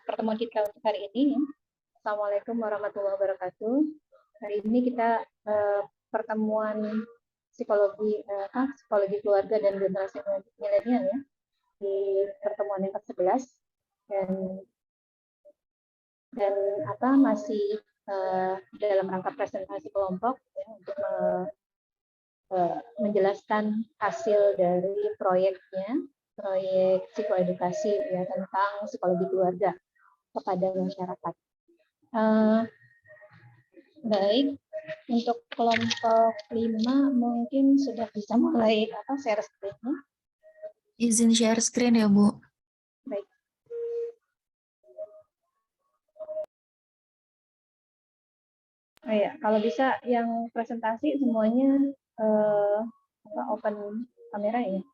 pertemuan kita untuk hari ini. Assalamualaikum warahmatullahi wabarakatuh. Hari ini kita pertemuan psikologi keluarga dan generasi milenial ya, di pertemuan yang ke-11 dan masih dalam rangka presentasi kelompok ya, untuk menjelaskan hasil dari proyek psikoedukasi ya tentang psikologi keluarga kepada masyarakat. Baik, untuk kelompok 5 mungkin sudah bisa mulai share screen-nya. Izin share screen ya, Bu. Baik. Ya, kalau bisa yang presentasi semuanya open kamera ya.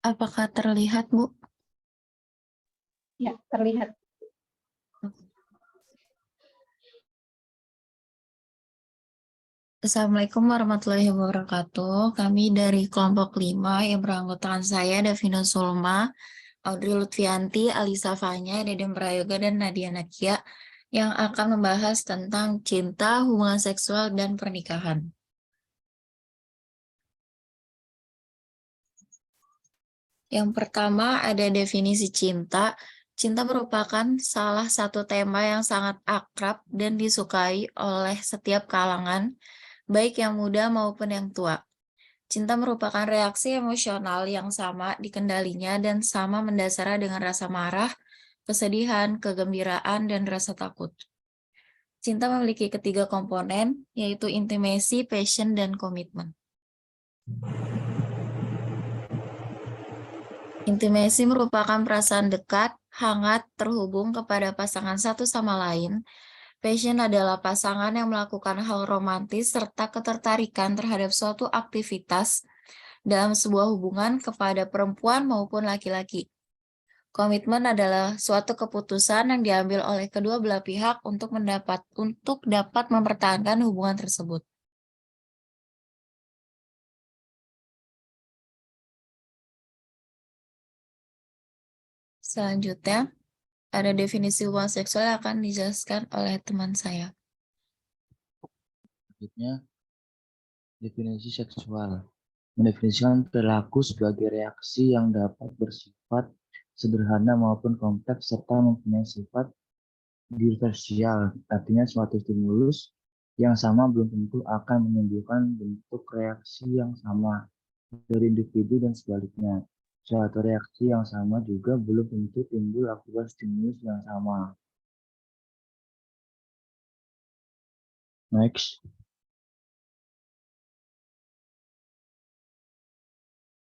Apakah terlihat, Bu? Ya, terlihat. Assalamualaikum warahmatullahi wabarakatuh. Kami dari kelompok 5 yang beranggotakan saya, Davina Sulma, Audrey Lutfianti, Alisa Fanya, Dedem Prayoga, dan Nadia Nakia, yang akan membahas tentang cinta, hubungan seksual, dan pernikahan. Yang pertama ada definisi cinta. Cinta merupakan salah satu tema yang sangat akrab dan disukai oleh setiap kalangan, baik yang muda maupun yang tua. Cinta merupakan reaksi emosional yang sama dikendalinya dan sama mendasarnya dengan rasa marah, kesedihan, kegembiraan, dan rasa takut. Cinta memiliki ketiga komponen, yaitu intimacy, passion, dan komitmen. Intimasi merupakan perasaan dekat, hangat, terhubung kepada pasangan satu sama lain. Passion adalah pasangan yang melakukan hal romantis serta ketertarikan terhadap suatu aktivitas dalam sebuah hubungan kepada perempuan maupun laki-laki. Komitmen adalah suatu keputusan yang diambil oleh kedua belah pihak untuk dapat mempertahankan hubungan tersebut. Selanjutnya, ada definisi hubungan seksual yang akan dijelaskan oleh teman saya. Selanjutnya, definisi seksual. Mendefinisikan perilaku sebagai reaksi yang dapat bersifat sederhana maupun kompleks serta mempunyai sifat diversional. Artinya suatu stimulus yang sama belum tentu akan menimbulkan bentuk reaksi yang sama dari individu dan sebaliknya. Suatu reaksi yang sama juga belum tentu timbul akibat stimulus yang sama. Next.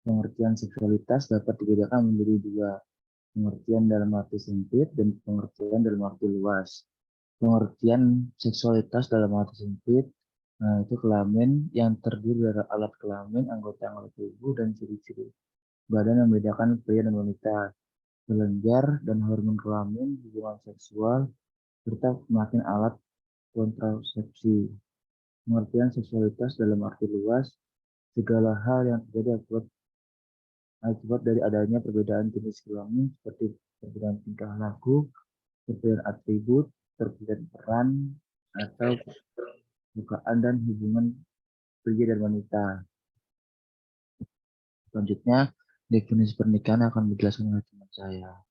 Pengertian seksualitas dapat dibedakan menjadi dua, pengertian dalam arti sempit dan pengertian dalam arti luas. Pengertian seksualitas dalam arti sempit, itu kelamin yang terdiri dari alat kelamin, anggota tubuh, dan ciri-ciri badan yang membedakan pria dan wanita, kelenjar dan hormon kelamin, hubungan seksual, serta semakin alat kontrasepsi. Pengertian seksualitas dalam arti luas, segala hal yang terjadi akibat dari adanya perbedaan jenis kelamin seperti perbedaan tingkah laku, perbedaan atribut, perbedaan peran, atau bukaan dan hubungan pria dan wanita. Selanjutnya, definisi pernikahan akan dijelaskan oleh teman saya.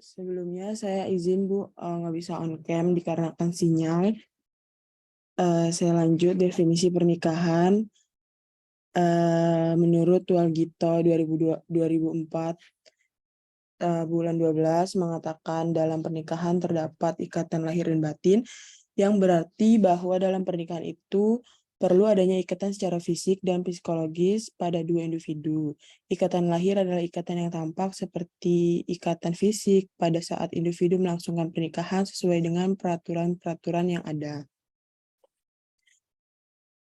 Sebelumnya saya izin Bu, nggak bisa on cam dikarenakan sinyal. Saya lanjut definisi pernikahan. Menurut Walgito 2004 bulan 12 mengatakan dalam pernikahan terdapat ikatan lahir dan batin, yang berarti bahwa dalam pernikahan itu perlu adanya ikatan secara fisik dan psikologis pada dua individu. Ikatan lahir adalah ikatan yang tampak seperti ikatan fisik pada saat individu melangsungkan pernikahan sesuai dengan peraturan-peraturan yang ada.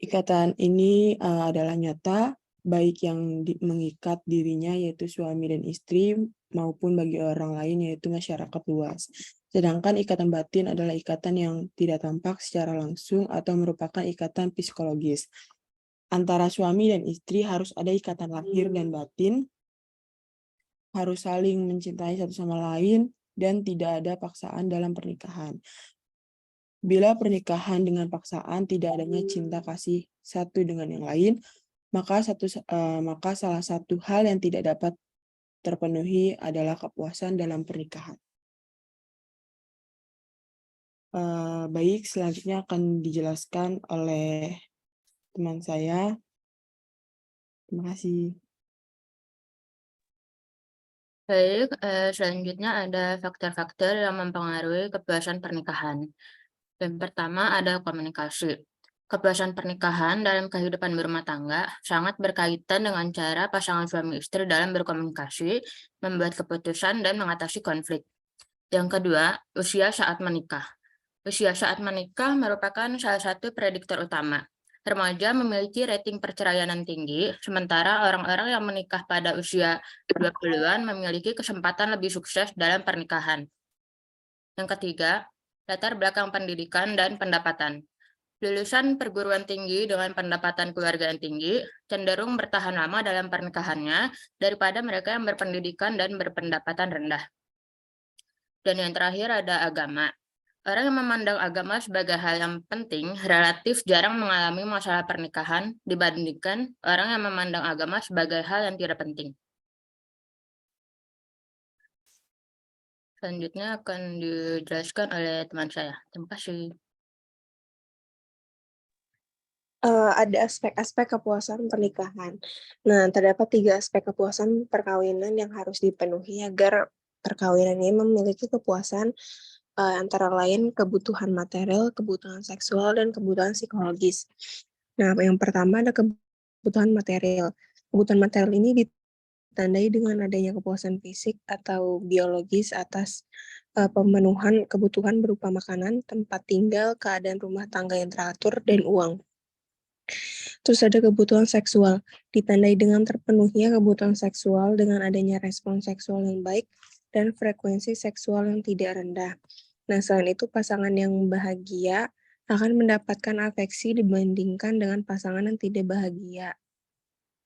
Ikatan ini adalah nyata, baik yang mengikat dirinya yaitu suami dan istri, maupun bagi orang lain yaitu masyarakat luas. Sedangkan ikatan batin adalah ikatan yang tidak tampak secara langsung atau merupakan ikatan psikologis. Antara suami dan istri harus ada ikatan lahir dan batin, harus saling mencintai satu sama lain, dan tidak ada paksaan dalam pernikahan. Bila pernikahan dengan paksaan tidak adanya cinta kasih satu dengan yang lain, maka salah satu hal yang tidak dapat terpenuhi adalah kepuasan dalam pernikahan. Baik, selanjutnya akan dijelaskan oleh teman saya. Terima kasih. Baik, selanjutnya ada faktor-faktor yang mempengaruhi kepuasan pernikahan. Yang pertama ada komunikasi. Kepuasan pernikahan dalam kehidupan berumah tangga sangat berkaitan dengan cara pasangan suami istri dalam berkomunikasi, membuat keputusan, dan mengatasi konflik. Yang kedua, usia saat menikah. Usia saat menikah merupakan salah satu prediktor utama. Remaja memiliki rating perceraian yang tinggi, sementara orang-orang yang menikah pada usia 20-an memiliki kesempatan lebih sukses dalam pernikahan. Yang ketiga, latar belakang pendidikan dan pendapatan. Lulusan perguruan tinggi dengan pendapatan keluarga yang tinggi cenderung bertahan lama dalam pernikahannya daripada mereka yang berpendidikan dan berpendapatan rendah. Dan yang terakhir ada agama. Orang yang memandang agama sebagai hal yang penting relatif jarang mengalami masalah pernikahan dibandingkan orang yang memandang agama sebagai hal yang tidak penting. Selanjutnya akan dijelaskan oleh teman saya. Terima kasih. Ada aspek-aspek kepuasan pernikahan. Nah, terdapat 3 aspek kepuasan perkawinan yang harus dipenuhi agar perkawinan ini memiliki kepuasan, antara lain kebutuhan material, kebutuhan seksual, dan kebutuhan psikologis. Nah, yang pertama ada kebutuhan material. Kebutuhan material ini ditandai dengan adanya kepuasan fisik atau biologis atas pemenuhan kebutuhan berupa makanan, tempat tinggal, keadaan rumah tangga yang teratur, dan uang. Terus ada kebutuhan seksual, ditandai dengan terpenuhnya kebutuhan seksual dengan adanya respon seksual yang baik dan frekuensi seksual yang tidak rendah. Nah, selain itu pasangan yang bahagia akan mendapatkan afeksi dibandingkan dengan pasangan yang tidak bahagia.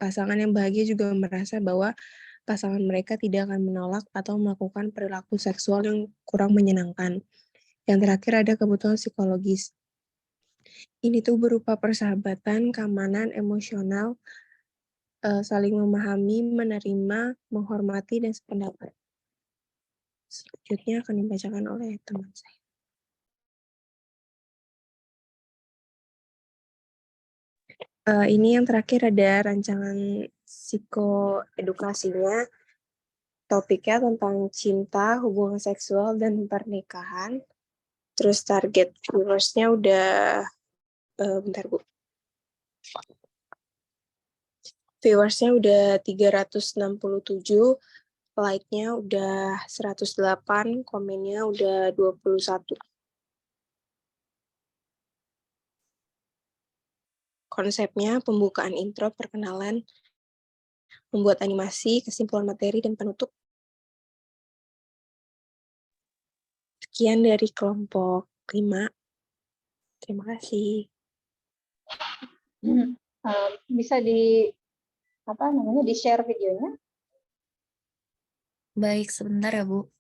Pasangan yang bahagia juga merasa bahwa pasangan mereka tidak akan menolak atau melakukan perilaku seksual yang kurang menyenangkan. Yang terakhir ada kebutuhan psikologis. Ini tuh berupa persahabatan, keamanan, emosional, saling memahami, menerima, menghormati, dan sependapat. Selanjutnya akan dibacakan oleh teman saya. Ini yang terakhir ada rancangan psikoedukasinya. Topiknya tentang cinta, hubungan seksual, dan pernikahan. Terus target viewers-nya udah, bentar Bu. Viewersnya udah 367, like-nya udah 108, komennya udah 21. Konsepnya pembukaan intro, perkenalan, membuat animasi, kesimpulan materi, dan penutup. Sekian dari kelompok 5. Terima kasih. Bisa di-share videonya? Baik, sebentar ya, Bu.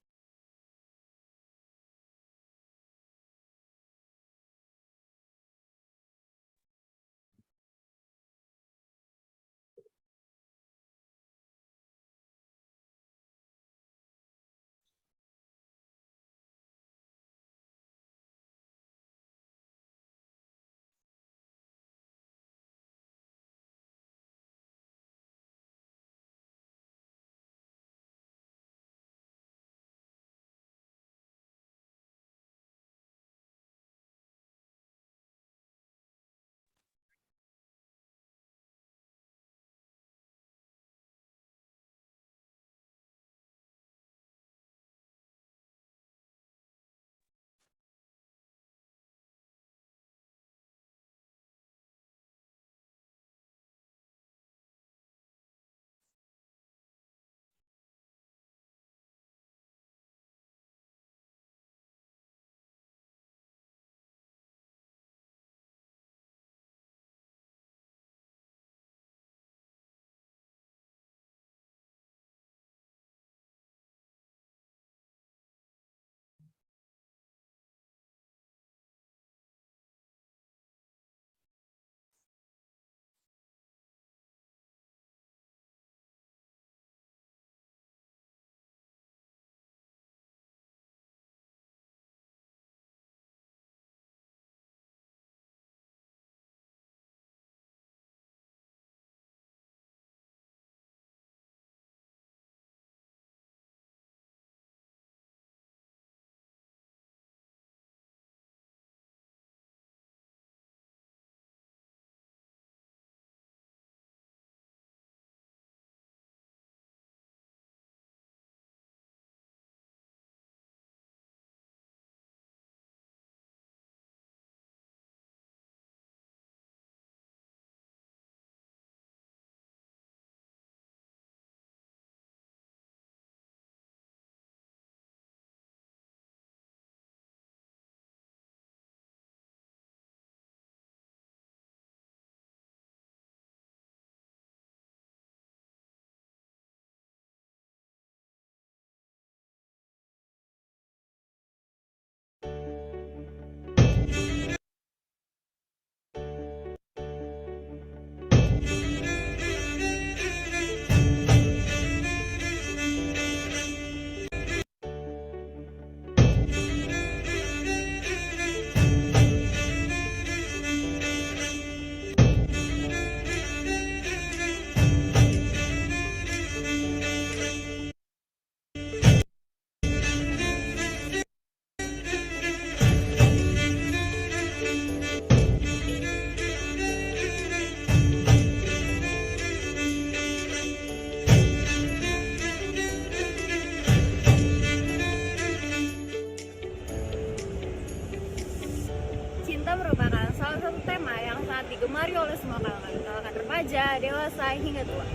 digemari oleh semua kalangan remaja, dewasa, hingga tua.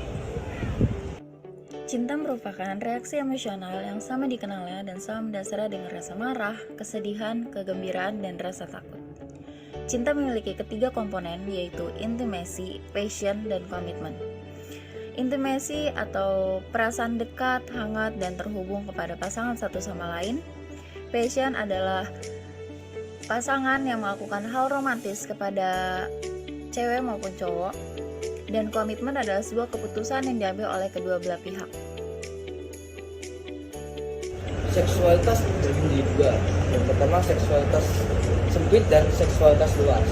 Cinta merupakan reaksi emosional yang sama dikenalnya dan sama mendasari dengan rasa marah, kesedihan, kegembiraan, dan rasa takut. Cinta memiliki ketiga komponen, yaitu intimacy, passion, dan komitmen. Intimacy atau perasaan dekat, hangat, dan terhubung kepada pasangan satu sama lain. Passion adalah pasangan yang melakukan hal romantis kepada cewek maupun cowok. Dan komitmen adalah sebuah keputusan yang diambil oleh kedua belah pihak. Seksualitas terbagi dua. Yang pertama seksualitas sempit dan seksualitas luas.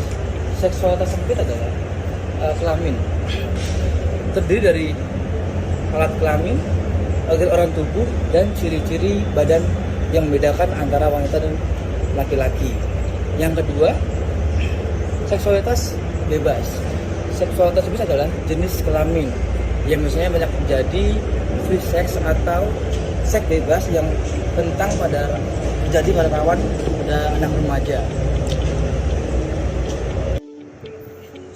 Seksualitas sempit adalah kelamin. Terdiri dari alat kelamin, organ orang tubuh, dan ciri-ciri badan yang membedakan antara wanita dan laki-laki. Yang kedua, seksualitas bebas. Seksualitas bebas adalah jenis kelamin yang misalnya banyak terjadi free sex atau seks bebas yang terjadi pada rawan pada anak remaja.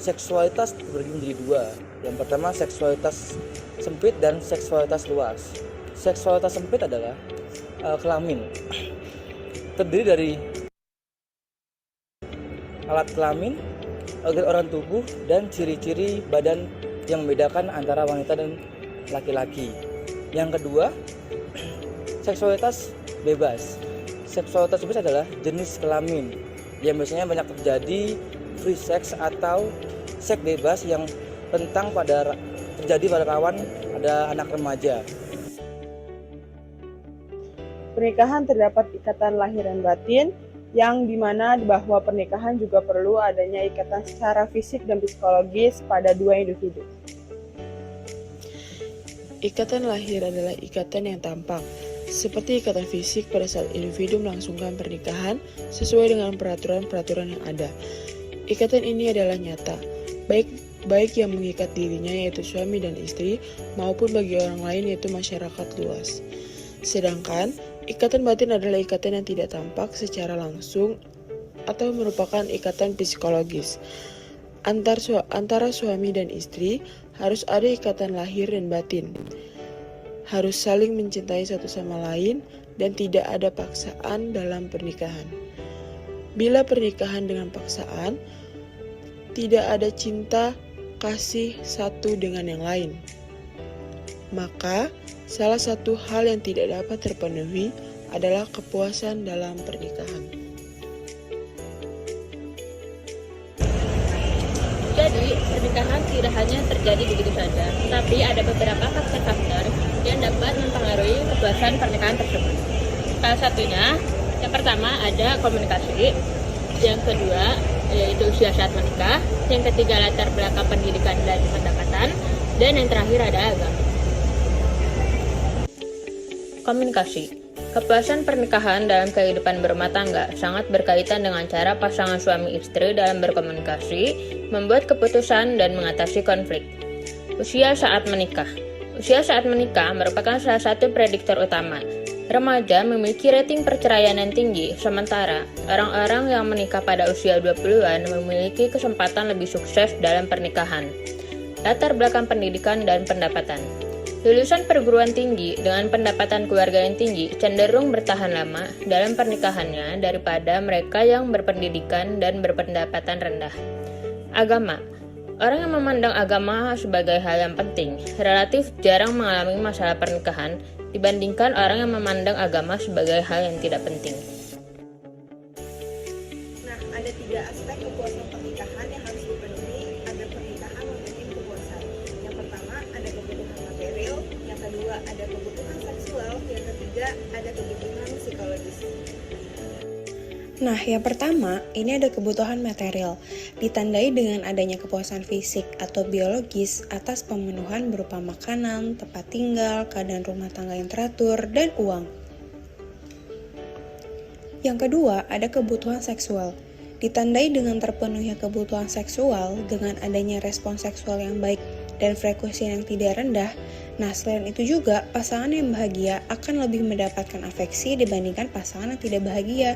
Seksualitas terbagi menjadi dua. Yang pertama seksualitas sempit dan seksualitas luas. Seksualitas sempit adalah kelamin. Terdiri dari alat kelamin, organ orang tubuh, dan ciri-ciri badan yang membedakan antara wanita dan laki-laki. Yang kedua, seksualitas bebas. Seksualitas bebas adalah jenis kelamin yang biasanya banyak terjadi free sex atau seks bebas yang terjadi pada rawan pada anak remaja. Pernikahan terdapat ikatan lahir dan batin, yang dimana bahwa pernikahan juga perlu adanya ikatan secara fisik dan psikologis pada dua individu. Ikatan lahir adalah ikatan yang tampak, seperti ikatan fisik pada saat individu melangsungkan pernikahan sesuai dengan peraturan-peraturan yang ada. Ikatan ini adalah nyata, baik yang mengikat dirinya yaitu suami dan istri, maupun bagi orang lain yaitu masyarakat luas. Sedangkan ikatan batin adalah ikatan yang tidak tampak secara langsung atau merupakan ikatan psikologis. Antara suami dan istri harus ada ikatan lahir dan batin. Harus saling mencintai satu sama lain dan tidak ada paksaan dalam pernikahan. Bila pernikahan dengan paksaan, tidak ada cinta kasih satu dengan yang lain. Maka salah satu hal yang tidak dapat terpenuhi adalah kepuasan dalam pernikahan. Jadi, pernikahan tidak hanya terjadi begitu saja, tapi ada beberapa faktor-faktor yang dapat mempengaruhi kepuasan pernikahan tersebut. Salah satunya, yang pertama ada komunikasi, yang kedua yaitu usia saat menikah, yang ketiga latar belakang pendidikan dan pendapatan, dan yang terakhir ada agama. Komunikasi. Kepuasan pernikahan dalam kehidupan berumah tangga sangat berkaitan dengan cara pasangan suami istri dalam berkomunikasi, membuat keputusan, dan mengatasi konflik. Usia saat menikah. Usia saat menikah merupakan salah satu prediktor utama. Remaja memiliki rating perceraian yang tinggi, sementara orang-orang yang menikah pada usia 20-an memiliki kesempatan lebih sukses dalam pernikahan. Latar belakang pendidikan dan pendapatan. Lulusan perguruan tinggi dengan pendapatan keluarga yang tinggi cenderung bertahan lama dalam pernikahannya daripada mereka yang berpendidikan dan berpendapatan rendah. Agama. Orang yang memandang agama sebagai hal yang penting relatif jarang mengalami masalah pernikahan dibandingkan orang yang memandang agama sebagai hal yang tidak penting. Nah, ada 3 aspek kepuasan pernikahan yang harus dipenuhi agar pernikahan memiliki kepuasan. Yang pertama, ada kebutuhan material. Yang kedua, ada kebutuhan seksual. Yang ketiga, ada kebutuhan psikologis. Nah, yang pertama, ini ada kebutuhan material, ditandai dengan adanya kepuasan fisik atau biologis atas pemenuhan berupa makanan, tempat tinggal, keadaan rumah tangga yang teratur, dan uang. Yang kedua, ada kebutuhan seksual, ditandai dengan terpenuhnya kebutuhan seksual dengan adanya respon seksual yang baik dan frekuensi yang tidak rendah. Nah, selain itu juga, pasangan yang bahagia akan lebih mendapatkan afeksi dibandingkan pasangan yang tidak bahagia.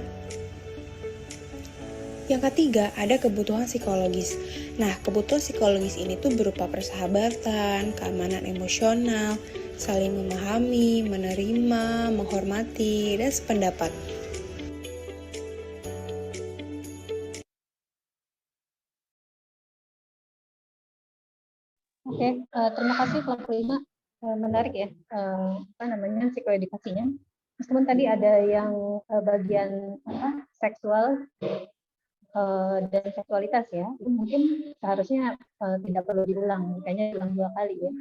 Yang ketiga, ada kebutuhan psikologis. Nah, kebutuhan psikologis ini tuh berupa persahabatan, keamanan emosional, saling memahami, menerima, menghormati, dan sependapat. Oke, terima kasih kelompok 5. Menarik ya, psikoedukasinya. Meskipun tadi ada yang bagian seksual dan seksualitas ya, mungkin seharusnya tidak perlu diulang, kayaknya diulang 2 kali ya.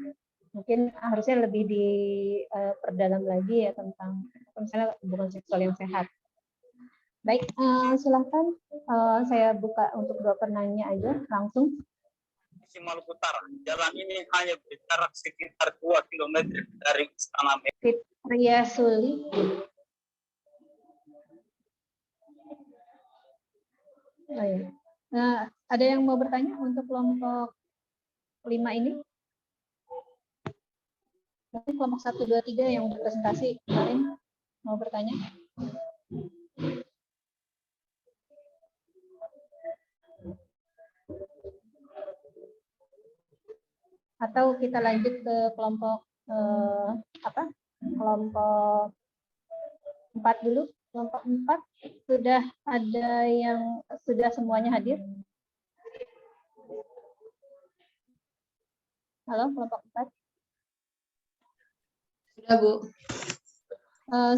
Mungkin harusnya lebih diperdalam lagi ya tentang misalnya hubungan seksual yang sehat. Baik, silahkan saya buka untuk 2 penanya aja langsung. Di Maluku Utara, jalan ini hanya berjarak sekitar 2 km dari Istana Merdeka. Fitria Suli. Oh, ya. Ada yang mau bertanya untuk kelompok 5 ini? Mungkin kelompok 1, 2, 3 yang presentasi kemarin mau bertanya? Atau kita lanjut ke kelompok kelompok 4 dulu. Kelompok 4 sudah ada yang sudah semuanya hadir? Halo, kelompok 4. Sudah, Bu.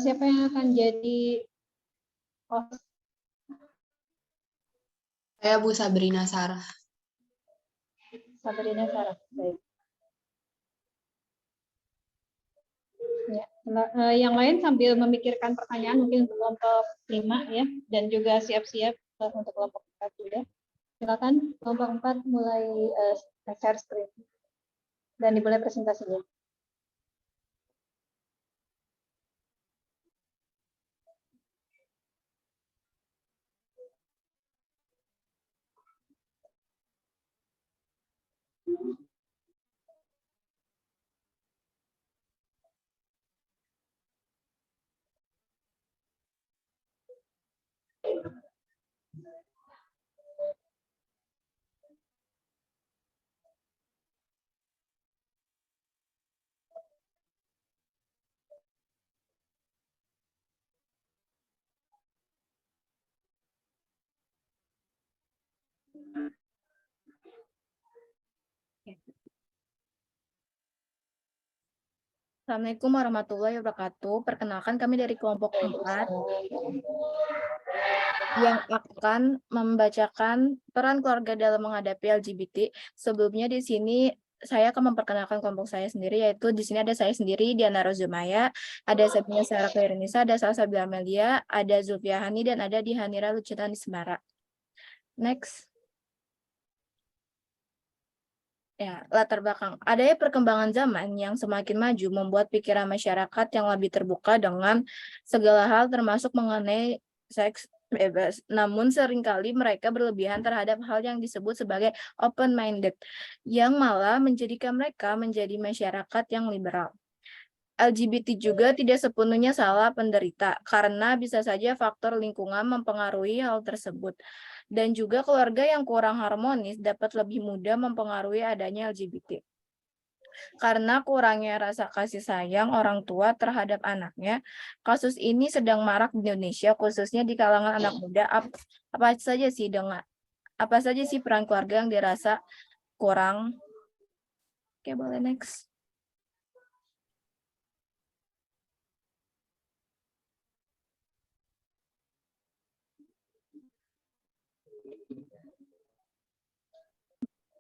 Siapa yang akan jadi host? Saya Bu Sabrina Sarah. Sabrina Sarah, baik. Ya, yang lain sambil memikirkan pertanyaan mungkin untuk kelompok 5 ya, dan juga siap-siap untuk kelompok 4 juga. Silakan kelompok 4 mulai share screen dan dimulai presentasinya. Assalamualaikum warahmatullahi wabarakatuh. Perkenalkan kami dari kelompok 4 yang akan membacakan peran keluarga dalam menghadapi LGBT. Sebelumnya di sini saya akan memperkenalkan kelompok saya sendiri, yaitu di sini ada saya sendiri, Diana Rozumaya, ada Sabrina Sarah Khairunisa, ada Salsabila Amelia, ada Zulfia Hani, dan ada Dihanira Lucitan Semara. Next. Ya, latar belakang. Adanya perkembangan zaman yang semakin maju membuat pikiran masyarakat yang lebih terbuka dengan segala hal termasuk mengenai seks bebas. Namun seringkali mereka berlebihan terhadap hal yang disebut sebagai open-minded, yang malah menjadikan mereka menjadi masyarakat yang liberal. LGBT juga tidak sepenuhnya salah penderita, karena bisa saja faktor lingkungan mempengaruhi hal tersebut. Dan juga keluarga yang kurang harmonis dapat lebih mudah mempengaruhi adanya LGBT. Karena kurangnya rasa kasih sayang orang tua terhadap anaknya, kasus ini sedang marak di Indonesia, khususnya di kalangan anak muda. Apa saja sih peran keluarga yang dirasa kurang? Oke, boleh next.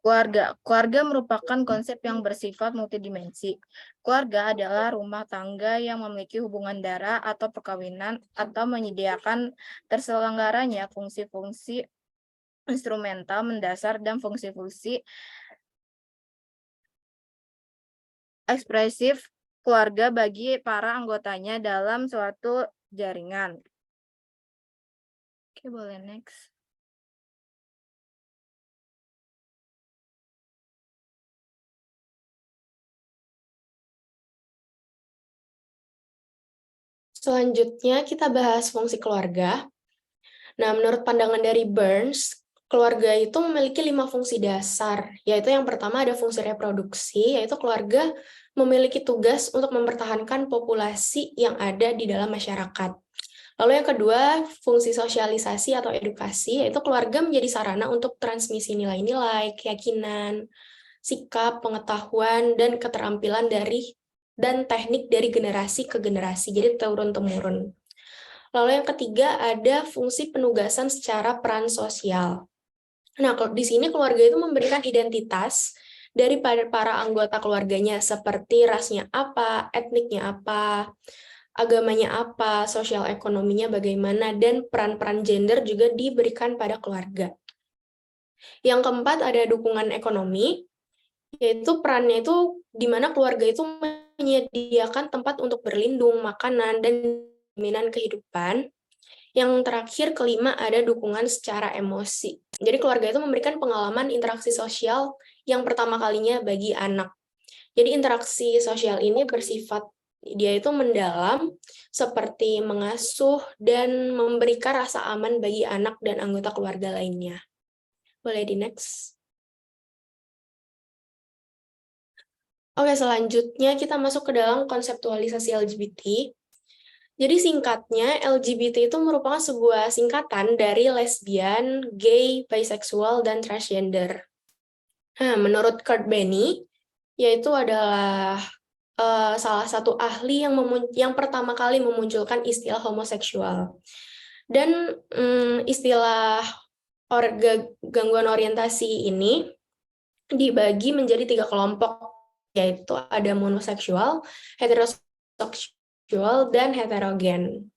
Keluarga merupakan konsep yang bersifat multidimensi. Keluarga adalah rumah tangga yang memiliki hubungan darah atau perkawinan atau menyediakan terselenggaranya fungsi-fungsi instrumental mendasar dan fungsi-fungsi ekspresif keluarga bagi para anggotanya dalam suatu jaringan. Oke, boleh next. Selanjutnya kita bahas fungsi keluarga. Nah, menurut pandangan dari Burns, keluarga itu memiliki 5 fungsi dasar, yaitu yang pertama ada fungsi reproduksi, yaitu keluarga memiliki tugas untuk mempertahankan populasi yang ada di dalam masyarakat. Lalu yang kedua, fungsi sosialisasi atau edukasi, yaitu keluarga menjadi sarana untuk transmisi nilai-nilai, keyakinan, sikap, pengetahuan, dan keterampilan dan teknik dari generasi ke generasi, jadi turun-temurun. Lalu yang ketiga ada fungsi penugasan secara peran sosial. Nah, di sini keluarga itu memberikan identitas dari para anggota keluarganya seperti rasnya apa, etniknya apa, agamanya apa, sosial ekonominya bagaimana, dan peran-peran gender juga diberikan pada keluarga. Yang keempat ada dukungan ekonomi, yaitu perannya itu di mana keluarga itu menyediakan tempat untuk berlindung, makanan, dan jaminan kehidupan. Yang terakhir, kelima, ada dukungan secara emosi. Jadi keluarga itu memberikan pengalaman interaksi sosial yang pertama kalinya bagi anak. Jadi interaksi sosial ini bersifat, dia itu mendalam, seperti mengasuh dan memberikan rasa aman bagi anak dan anggota keluarga lainnya. Boleh di next. Oke, selanjutnya kita masuk ke dalam konseptualisasi LGBT. Jadi singkatnya, LGBT itu merupakan sebuah singkatan dari lesbian, gay, bisexual, dan transgender. Nah, menurut Kurt Benny, yaitu adalah salah satu ahli yang pertama kali memunculkan istilah homoseksual. Dan istilah gangguan orientasi ini dibagi menjadi 3 kelompok, yaitu ada monoseksual, heteroseksual, dan heterogen.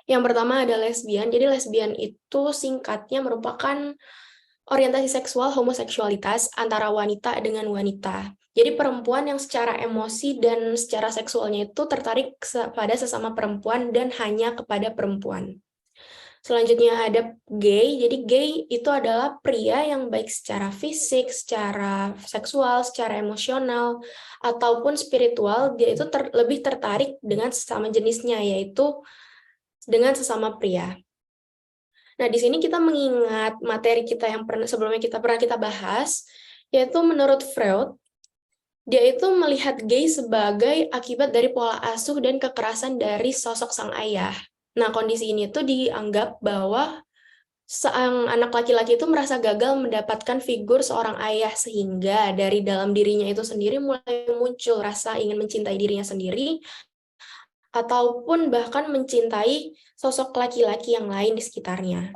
Yang pertama ada lesbian. Jadi lesbian itu singkatnya merupakan orientasi seksual homoseksualitas antara wanita dengan wanita. Jadi perempuan yang secara emosi dan secara seksualnya itu tertarik pada sesama perempuan dan hanya kepada perempuan. Selanjutnya ada gay. Jadi gay itu adalah pria yang baik secara fisik, secara seksual, secara emosional, ataupun spiritual, dia itu lebih tertarik dengan sesama jenisnya, yaitu dengan sesama pria. Nah, di sini kita mengingat materi kita yang sebelumnya pernah kita bahas, yaitu menurut Freud, dia itu melihat gay sebagai akibat dari pola asuh dan kekerasan dari sosok sang ayah. Nah, kondisi ini tuh dianggap bahwa sang anak laki-laki itu merasa gagal mendapatkan figur seorang ayah, sehingga dari dalam dirinya itu sendiri mulai muncul rasa ingin mencintai dirinya sendiri, ataupun bahkan mencintai sosok laki-laki yang lain di sekitarnya.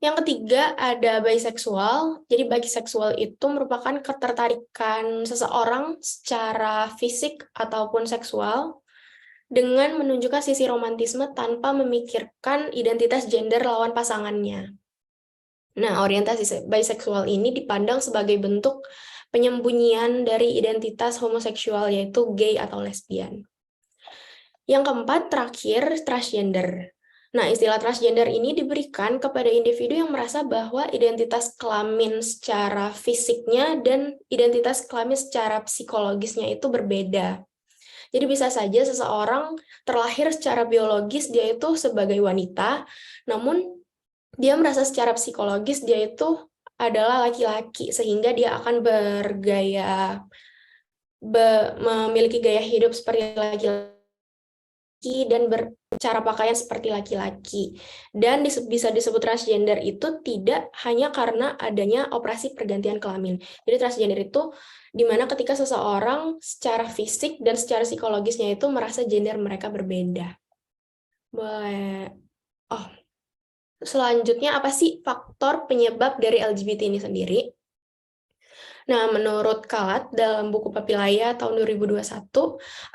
Yang ketiga ada biseksual. Jadi biseksual itu merupakan ketertarikan seseorang secara fisik ataupun seksual dengan menunjukkan sisi romantisme tanpa memikirkan identitas gender lawan pasangannya. Nah, orientasi biseksual ini dipandang sebagai bentuk penyembunyian dari identitas homoseksual, yaitu gay atau lesbian. Yang keempat, terakhir, transgender. Nah, istilah transgender ini diberikan kepada individu yang merasa bahwa identitas kelamin secara fisiknya dan identitas kelamin secara psikologisnya itu berbeda. Jadi bisa saja seseorang terlahir secara biologis dia itu sebagai wanita, namun dia merasa secara psikologis dia itu adalah laki-laki, sehingga dia akan memiliki gaya hidup seperti laki-laki dan bercara pakaian seperti laki-laki. Dan bisa disebut transgender itu tidak hanya karena adanya operasi pergantian kelamin. Jadi transgender itu di mana ketika seseorang secara fisik dan secara psikologisnya itu merasa gender mereka berbeda. Boleh. Selanjutnya apa sih faktor penyebab dari LGBT ini sendiri? Nah, menurut Kalat dalam buku Papilaya tahun 2021,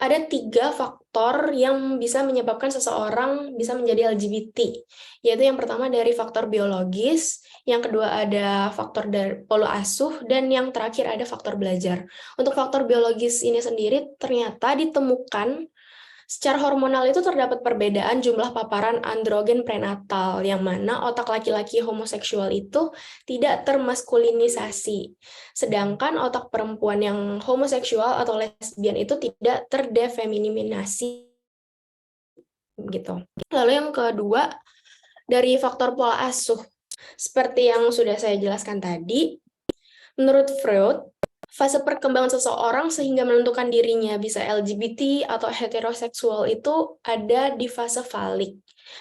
ada 3 faktor yang bisa menyebabkan seseorang bisa menjadi LGBT, yaitu yang pertama dari faktor biologis, yang kedua ada faktor dari pola asuh, dan yang terakhir ada faktor belajar. Untuk faktor biologis ini sendiri ternyata ditemukan secara hormonal itu terdapat perbedaan jumlah paparan androgen prenatal, yang mana otak laki-laki homoseksual itu tidak termaskulinisasi, sedangkan otak perempuan yang homoseksual atau lesbian itu tidak terdefemininasi. Gitu. Lalu yang kedua, Dari faktor pola asuh, seperti yang sudah saya jelaskan tadi, menurut Freud, fase perkembangan seseorang sehingga menentukan dirinya bisa LGBT atau heteroseksual itu ada di fase falik.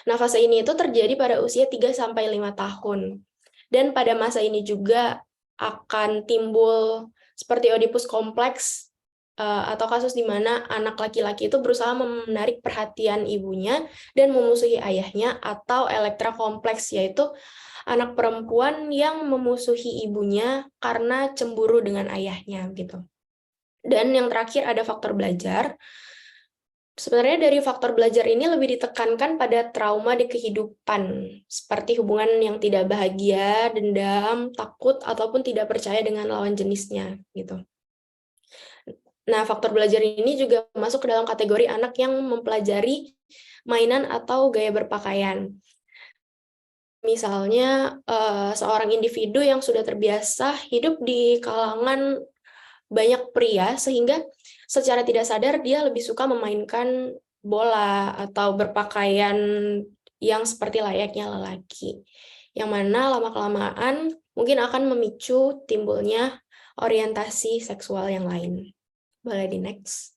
Nah, fase ini itu terjadi pada usia 3-5 tahun. Dan pada masa ini juga akan timbul seperti Oedipus kompleks atau kasus di mana anak laki-laki itu berusaha menarik perhatian ibunya dan memusuhi ayahnya, atau Elektra kompleks, yaitu anak perempuan yang memusuhi ibunya karena cemburu dengan ayahnya gitu. Dan yang terakhir ada faktor belajar. Sebenarnya dari faktor belajar ini lebih ditekankan pada trauma di kehidupan, seperti hubungan yang tidak bahagia, dendam, takut, ataupun tidak percaya dengan lawan jenisnya gitu. Nah, faktor belajar ini juga masuk ke dalam kategori anak yang mempelajari mainan atau gaya berpakaian. Misalnya, seorang individu yang sudah terbiasa hidup di kalangan banyak pria, sehingga secara tidak sadar dia lebih suka memainkan bola atau berpakaian yang seperti layaknya lelaki. Yang mana lama-kelamaan mungkin akan memicu timbulnya orientasi seksual yang lain. Boleh di next.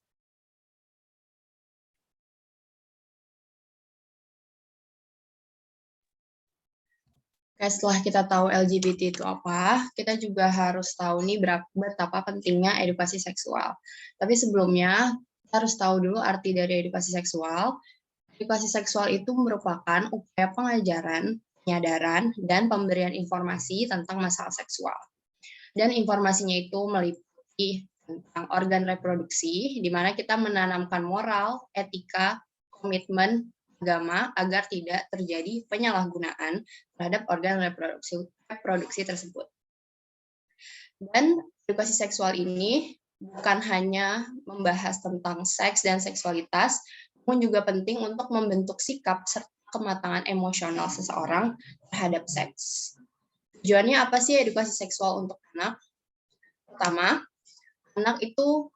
Oke, setelah kita tahu LGBT itu apa, kita juga harus tahu nih betapa pentingnya edukasi seksual. Tapi sebelumnya, kita harus tahu dulu arti dari edukasi seksual. Edukasi seksual itu merupakan upaya pengajaran, penyadaran, dan pemberian informasi tentang masalah seksual. Dan informasinya itu meliputi tentang organ reproduksi, di mana kita menanamkan moral, etika, komitmen, agama agar tidak terjadi penyalahgunaan terhadap organ reproduksi tersebut. Dan edukasi seksual ini bukan hanya membahas tentang seks dan seksualitas, namun juga penting untuk membentuk sikap serta kematangan emosional seseorang terhadap seks. Tujuannya apa sih edukasi seksual untuk anak? Pertama, anak itu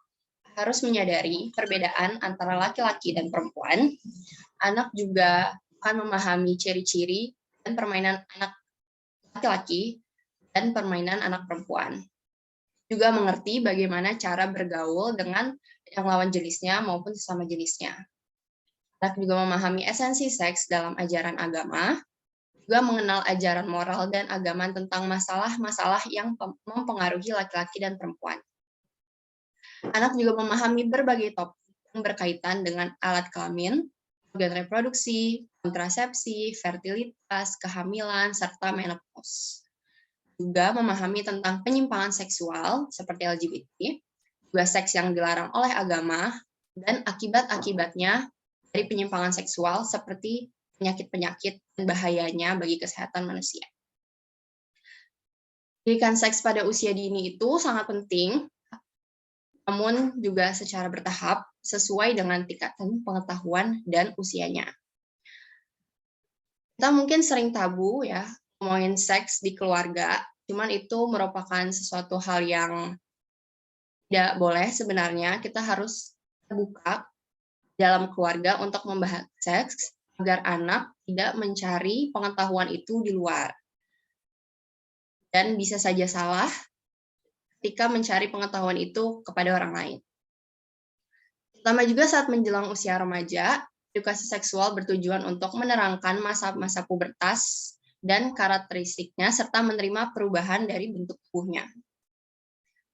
harus menyadari perbedaan antara laki-laki dan perempuan. Anak juga akan memahami ciri-ciri dan permainan anak laki-laki dan permainan anak perempuan. Juga mengerti bagaimana cara bergaul dengan yang lawan jenisnya maupun sesama jenisnya. Anak juga memahami esensi seks dalam ajaran agama, juga mengenal ajaran moral dan agama tentang masalah-masalah yang mempengaruhi laki-laki dan perempuan. Anak juga memahami berbagai topik yang berkaitan dengan alat kelamin, organ reproduksi, kontrasepsi, fertilitas, kehamilan, serta menopause. Juga memahami tentang penyimpangan seksual seperti LGBT, juga seks yang dilarang oleh agama, dan akibat-akibatnya dari penyimpangan seksual seperti penyakit-penyakit dan bahayanya bagi kesehatan manusia. Pendidikan seks pada usia dini itu sangat penting, namun juga secara bertahap sesuai dengan tingkatan pengetahuan dan usianya. Kita mungkin sering tabu ya, ngomongin seks di keluarga, cuman itu merupakan sesuatu hal yang tidak boleh sebenarnya. Kita harus terbuka dalam keluarga untuk membahas seks, agar anak tidak mencari pengetahuan itu di luar. Dan bisa saja salah ketika mencari pengetahuan itu kepada orang lain. Terutama juga saat menjelang usia remaja, edukasi seksual bertujuan untuk menerangkan masa-masa pubertas dan karakteristiknya, serta menerima perubahan dari bentuk tubuhnya.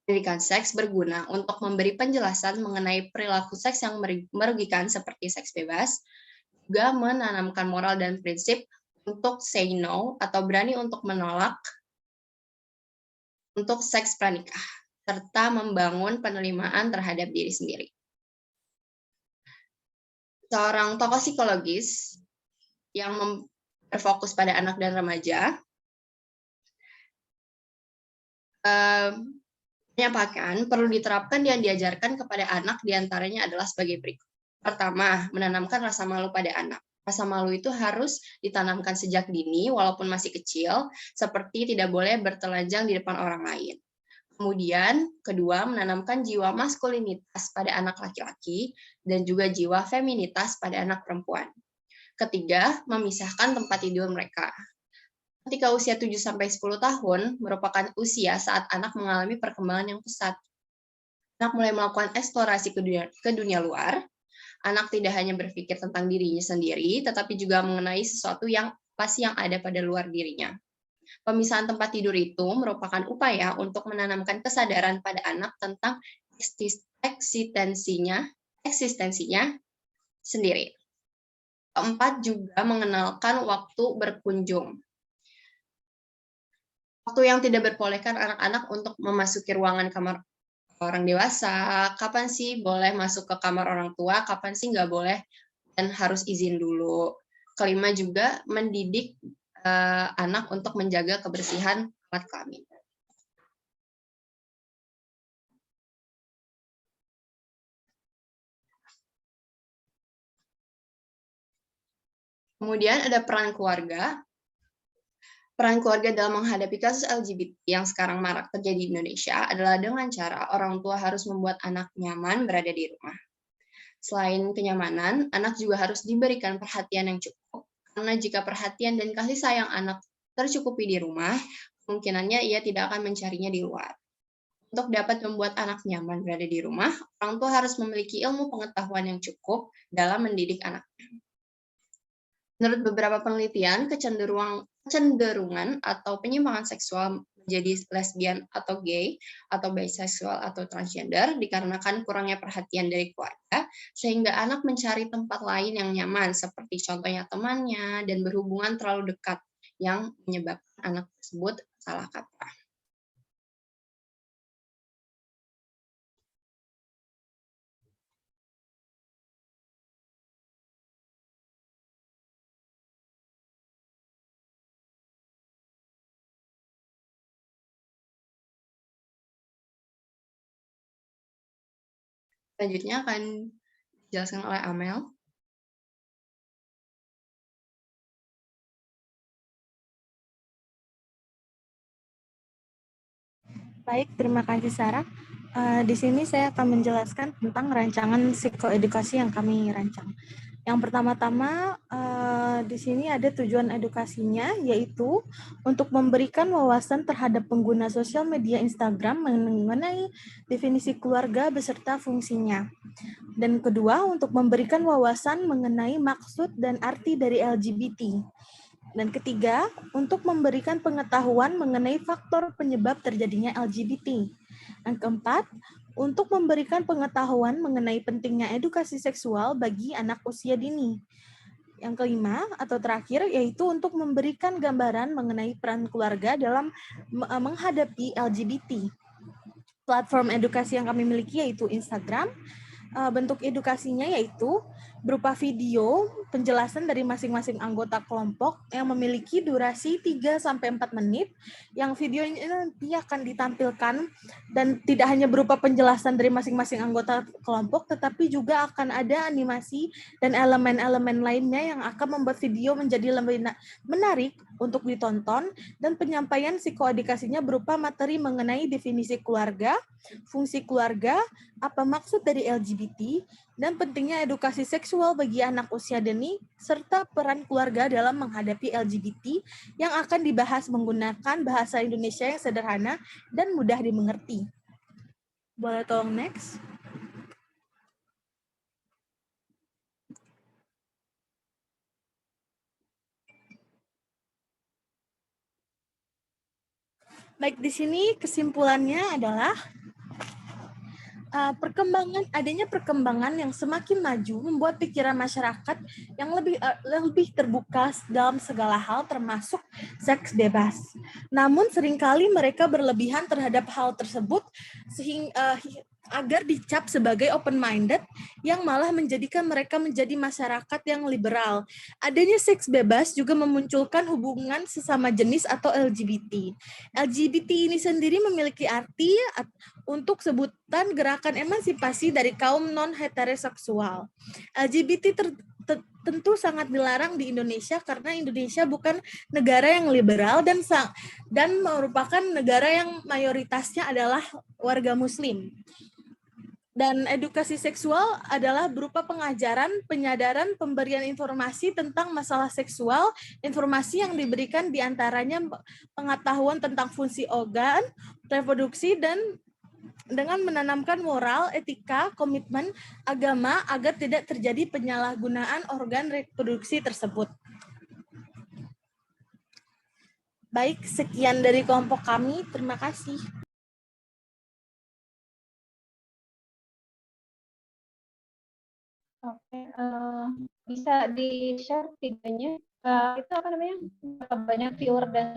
Pendidikan seks berguna untuk memberi penjelasan mengenai perilaku seks yang merugikan seperti seks bebas, juga menanamkan moral dan prinsip untuk say no atau berani untuk menolak untuk seks pranikah, serta membangun penerimaan terhadap diri sendiri. Seorang tokoh psikologis yang berfokus pada anak dan remaja menyampaikan perlu diterapkan dan diajarkan kepada anak diantaranya adalah sebagai berikut. Pertama, menanamkan rasa malu pada anak. Rasa malu itu harus ditanamkan sejak dini walaupun masih kecil, seperti tidak boleh bertelanjang di depan orang lain. Kemudian, kedua, menanamkan jiwa maskulinitas pada anak laki-laki dan juga jiwa feminitas pada anak perempuan. Ketiga, memisahkan tempat tidur mereka. Ketika usia 7-10 tahun merupakan usia saat anak mengalami perkembangan yang pesat. Anak mulai melakukan eksplorasi ke dunia luar. Anak tidak hanya berpikir tentang dirinya sendiri, tetapi juga mengenai sesuatu yang pasti yang ada pada luar dirinya. Pemisahan tempat tidur itu merupakan upaya untuk menanamkan kesadaran pada anak tentang eksistensinya sendiri. Keempat, juga mengenalkan waktu berkunjung. Waktu yang tidak diperbolehkan anak-anak untuk memasuki ruangan kamar orang dewasa, kapan sih boleh masuk ke kamar orang tua, kapan sih nggak boleh dan harus izin dulu. Kelima juga mendidik anak untuk menjaga kebersihan alat kelamin. Kemudian ada peran keluarga. Peran keluarga dalam menghadapi kasus LGBT yang sekarang marak terjadi di Indonesia adalah dengan cara orang tua harus membuat anak nyaman berada di rumah. Selain kenyamanan, anak juga harus diberikan perhatian yang cukup, karena jika perhatian dan kasih sayang anak tercukupi di rumah, kemungkinannya ia tidak akan mencarinya di luar. Untuk dapat membuat anak nyaman berada di rumah, orang tua harus memiliki ilmu pengetahuan yang cukup dalam mendidik anaknya. Menurut beberapa penelitian, kecenderungan atau penyimpangan seksual menjadi lesbian atau gay, atau bisexual atau transgender dikarenakan kurangnya perhatian dari keluarga, sehingga anak mencari tempat lain yang nyaman, seperti contohnya temannya, dan berhubungan terlalu dekat, yang menyebabkan anak tersebut salah kaprah. Selanjutnya akan dijelaskan oleh Amel. Baik, terima kasih Sarah. Di sini saya akan menjelaskan tentang rancangan psikoedukasi yang kami rancang. Yang pertama-tama di sini ada tujuan edukasinya, yaitu untuk memberikan wawasan terhadap pengguna sosial media Instagram mengenai definisi keluarga beserta fungsinya. Dan kedua, untuk memberikan wawasan mengenai maksud dan arti dari LGBT. Dan ketiga, untuk memberikan pengetahuan mengenai faktor penyebab terjadinya LGBT. Yang keempat, untuk memberikan pengetahuan mengenai pentingnya edukasi seksual bagi anak usia dini. Yang kelima atau terakhir, yaitu untuk memberikan gambaran mengenai peran keluarga dalam menghadapi LGBT. Platform edukasi yang kami miliki yaitu Instagram. Bentuk edukasinya yaitu berupa video penjelasan dari masing-masing anggota kelompok yang memiliki durasi 3-4 menit, yang video ini nanti akan ditampilkan dan tidak hanya berupa penjelasan dari masing-masing anggota kelompok, tetapi juga akan ada animasi dan elemen-elemen lainnya yang akan membuat video menjadi lebih menarik untuk ditonton, dan penyampaian psikoedukasinya berupa materi mengenai definisi keluarga, fungsi keluarga, apa maksud dari LGBT, dan pentingnya edukasi seksual bagi anak usia dini, serta peran keluarga dalam menghadapi LGBT yang akan dibahas menggunakan bahasa Indonesia yang sederhana dan mudah dimengerti. Boleh tolong next? Baik, di sini kesimpulannya adalah adanya perkembangan yang semakin maju membuat pikiran masyarakat yang lebih terbuka dalam segala hal, termasuk seks bebas. Namun seringkali mereka berlebihan terhadap hal tersebut sehingga agar dicap sebagai open-minded, yang malah menjadikan mereka menjadi masyarakat yang liberal. Adanya seks bebas juga memunculkan hubungan sesama jenis atau LGBT. LGBT ini sendiri memiliki arti untuk sebutan gerakan emansipasi dari kaum non-heteroseksual. LGBT tentu sangat dilarang di Indonesia karena Indonesia bukan negara yang liberal dan merupakan negara yang mayoritasnya adalah warga Muslim. Dan edukasi seksual adalah berupa pengajaran, penyadaran, pemberian informasi tentang masalah seksual, informasi yang diberikan diantaranya pengetahuan tentang fungsi organ, reproduksi, dan dengan menanamkan moral, etika, komitmen, agama agar tidak terjadi penyalahgunaan organ reproduksi tersebut. Baik, sekian dari kelompok kami. Terima kasih. Oke, bisa di-share videonya. Itu apa namanya? Berapa banyak viewer dan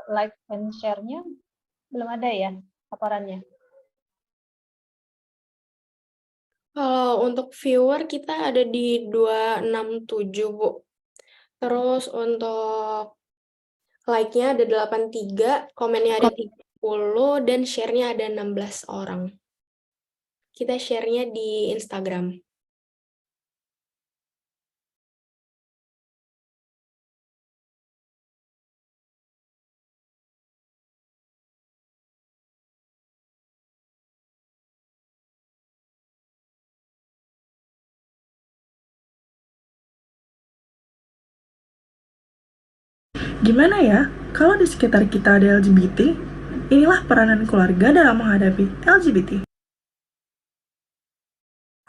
like and share-nya? Belum ada ya laporannya? Kalau untuk viewer kita ada di 267, Bu. Terus untuk like-nya ada 83, komennya ada 30, dan share-nya ada 16 orang. Kita share-nya di Instagram. Gimana ya kalau di sekitar kita ada LGBT? Inilah peranan keluarga dalam menghadapi LGBT.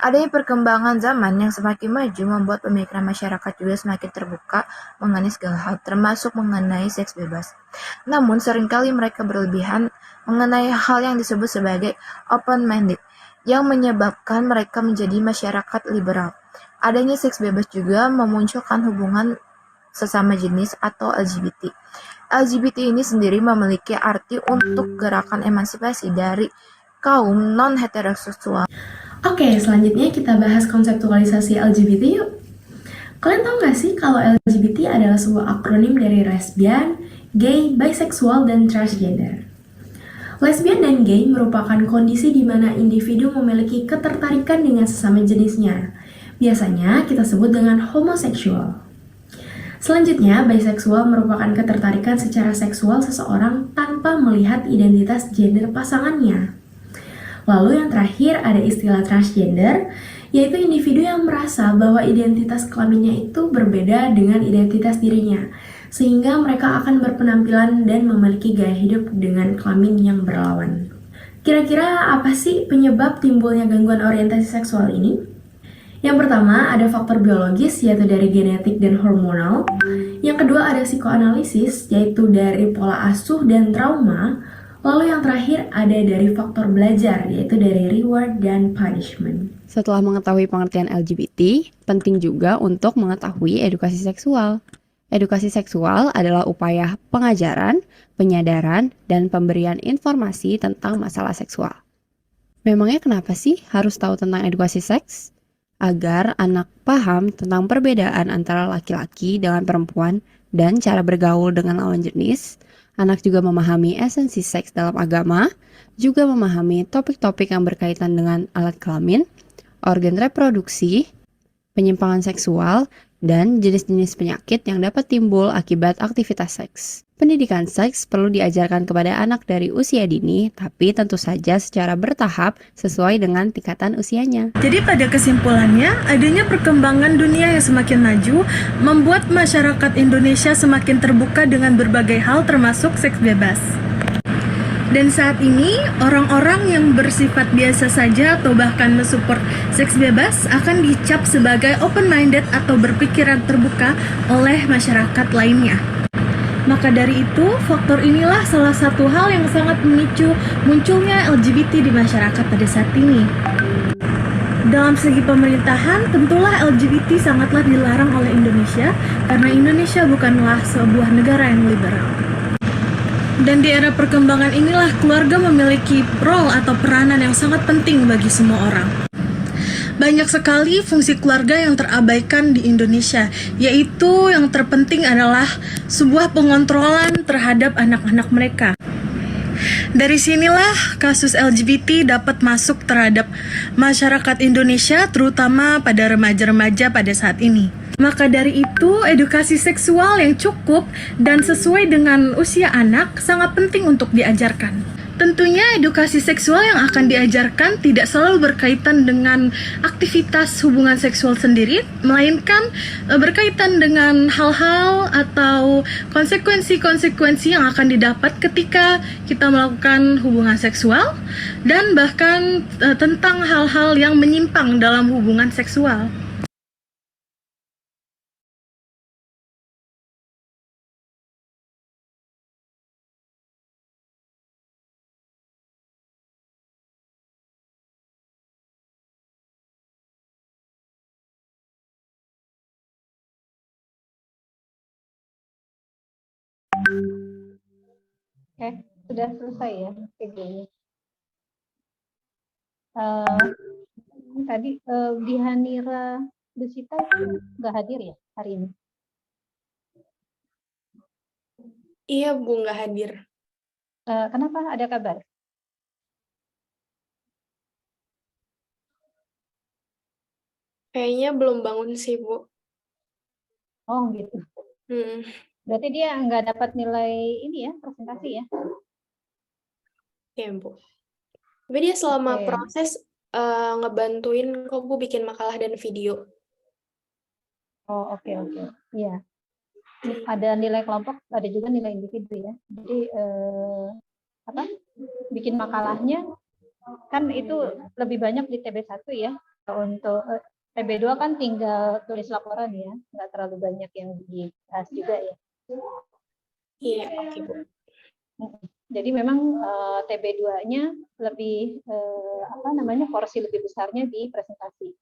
Adanya perkembangan zaman yang semakin maju membuat pemikiran masyarakat juga semakin terbuka mengenai segala hal, termasuk mengenai seks bebas. Namun seringkali mereka berlebihan mengenai hal yang disebut sebagai open-minded, yang menyebabkan mereka menjadi masyarakat liberal. Adanya seks bebas juga memunculkan hubungan sesama jenis atau LGBT. LGBT ini sendiri memiliki arti untuk gerakan emansipasi dari kaum non-heteroseksual. Oke, selanjutnya kita bahas konseptualisasi LGBT yuk. Kalian tahu nggak sih kalau LGBT adalah sebuah akronim dari lesbian, gay, bisexual, dan transgender. Lesbian dan gay merupakan kondisi di mana individu memiliki ketertarikan dengan sesama jenisnya. Biasanya kita sebut dengan homoseksual. Selanjutnya, bisexual merupakan ketertarikan secara seksual seseorang tanpa melihat identitas gender pasangannya. Lalu yang terakhir ada istilah transgender, yaitu individu yang merasa bahwa identitas kelaminnya itu berbeda dengan identitas dirinya, sehingga mereka akan berpenampilan dan memiliki gaya hidup dengan kelamin yang berlawan. Kira-kira apa sih penyebab timbulnya gangguan orientasi seksual ini? Yang pertama ada faktor biologis, yaitu dari genetik dan hormonal. Yang kedua ada psikoanalisis, yaitu dari pola asuh dan trauma. Lalu yang terakhir ada dari faktor belajar, yaitu dari reward dan punishment. Setelah mengetahui pengertian LGBT, penting juga untuk mengetahui edukasi seksual. Edukasi seksual adalah upaya pengajaran, penyadaran, dan pemberian informasi tentang masalah seksual. Memangnya kenapa sih harus tahu tentang edukasi seks? Agar anak paham tentang perbedaan antara laki-laki dengan perempuan dan cara bergaul dengan lawan jenis. Anak juga memahami esensi seks dalam agama, juga memahami topik-topik yang berkaitan dengan alat kelamin, organ reproduksi, penyimpangan seksual, dan jenis-jenis penyakit yang dapat timbul akibat aktivitas seks. Pendidikan seks perlu diajarkan kepada anak dari usia dini, tapi tentu saja secara bertahap sesuai dengan tingkatan usianya. Jadi pada kesimpulannya, adanya perkembangan dunia yang semakin maju membuat masyarakat Indonesia semakin terbuka dengan berbagai hal termasuk seks bebas. Dan saat ini, orang-orang yang bersifat biasa saja atau bahkan mensupport seks bebas akan dicap sebagai open-minded atau berpikiran terbuka oleh masyarakat lainnya. Maka dari itu, faktor inilah salah satu hal yang sangat memicu munculnya LGBT di masyarakat pada saat ini. Dalam segi pemerintahan, tentulah LGBT sangatlah dilarang oleh Indonesia karena Indonesia bukanlah sebuah negara yang liberal. Dan di era perkembangan inilah keluarga memiliki role atau peranan yang sangat penting bagi semua orang. Banyak sekali fungsi keluarga yang terabaikan di Indonesia, yaitu yang terpenting adalah sebuah pengontrolan terhadap anak-anak mereka. Dari sinilah kasus LGBT dapat masuk terhadap masyarakat Indonesia, terutama pada remaja-remaja pada saat ini. Maka dari itu, edukasi seksual yang cukup dan sesuai dengan usia anak sangat penting untuk diajarkan. Tentunya edukasi seksual yang akan diajarkan tidak selalu berkaitan dengan aktivitas hubungan seksual sendiri, melainkan berkaitan dengan hal-hal atau konsekuensi-konsekuensi yang akan didapat ketika kita melakukan hubungan seksual, dan bahkan tentang hal-hal yang menyimpang dalam hubungan seksual. Oke, sudah selesai ya videonya. Tadi Dihanira Dusita itu nggak hadir ya hari ini? Iya, Bu, nggak hadir. Kenapa, ada kabar? Kayaknya belum bangun sih, Bu. Oh gitu. Berarti dia nggak dapat nilai ini ya, presentasi ya? Iya, Bu. Tapi dia selama Oke. proses ngebantuin kok Bu bikin makalah dan video. Oh oke. Iya. Ada nilai kelompok, ada juga nilai individu ya. Jadi bikin makalahnya kan itu lebih banyak di TB1 ya. Untuk TB2 kan tinggal tulis laporan ya, nggak terlalu banyak yang dibahas juga ya. Iya, oke Bu. Jadi memang TB2-nya lebih porsi lebih besarnya di presentasi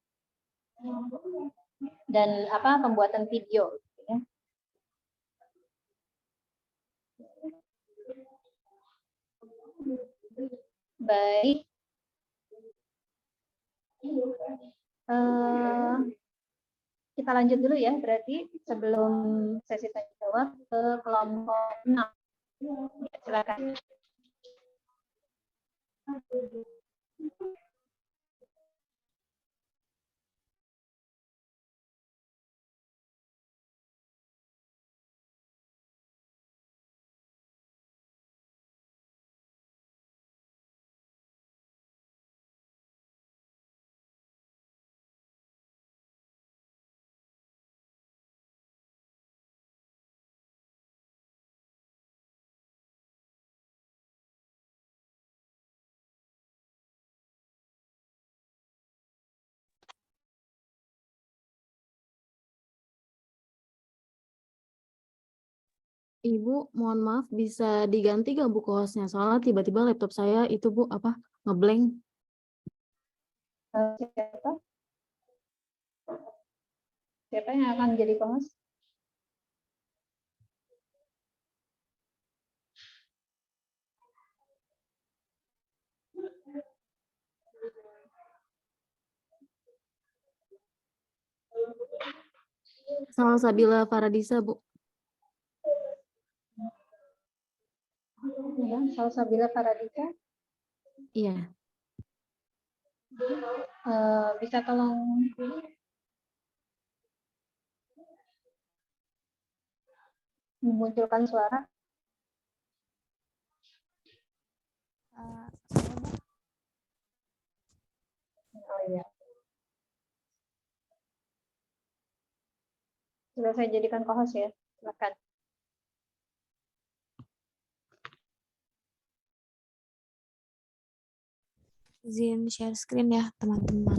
dan pembuatan video ya. Baik. Kita lanjut dulu ya, berarti sebelum sesi tanya jawab ke kelompok 6. Ya, silakan. Ibu, mohon maaf bisa diganti gak Bu hostnya? Soalnya tiba-tiba laptop saya itu Bu ngeblank. Siapa? Siapa yang akan jadi host? Salsabila Faradisa Bu. Ya, Salsabila Faradisa. Iya. Bisa tolong memunculkan suara? Oh iya. Sudah saya jadikan co-host ya, silakan. Izin share screen ya teman-teman.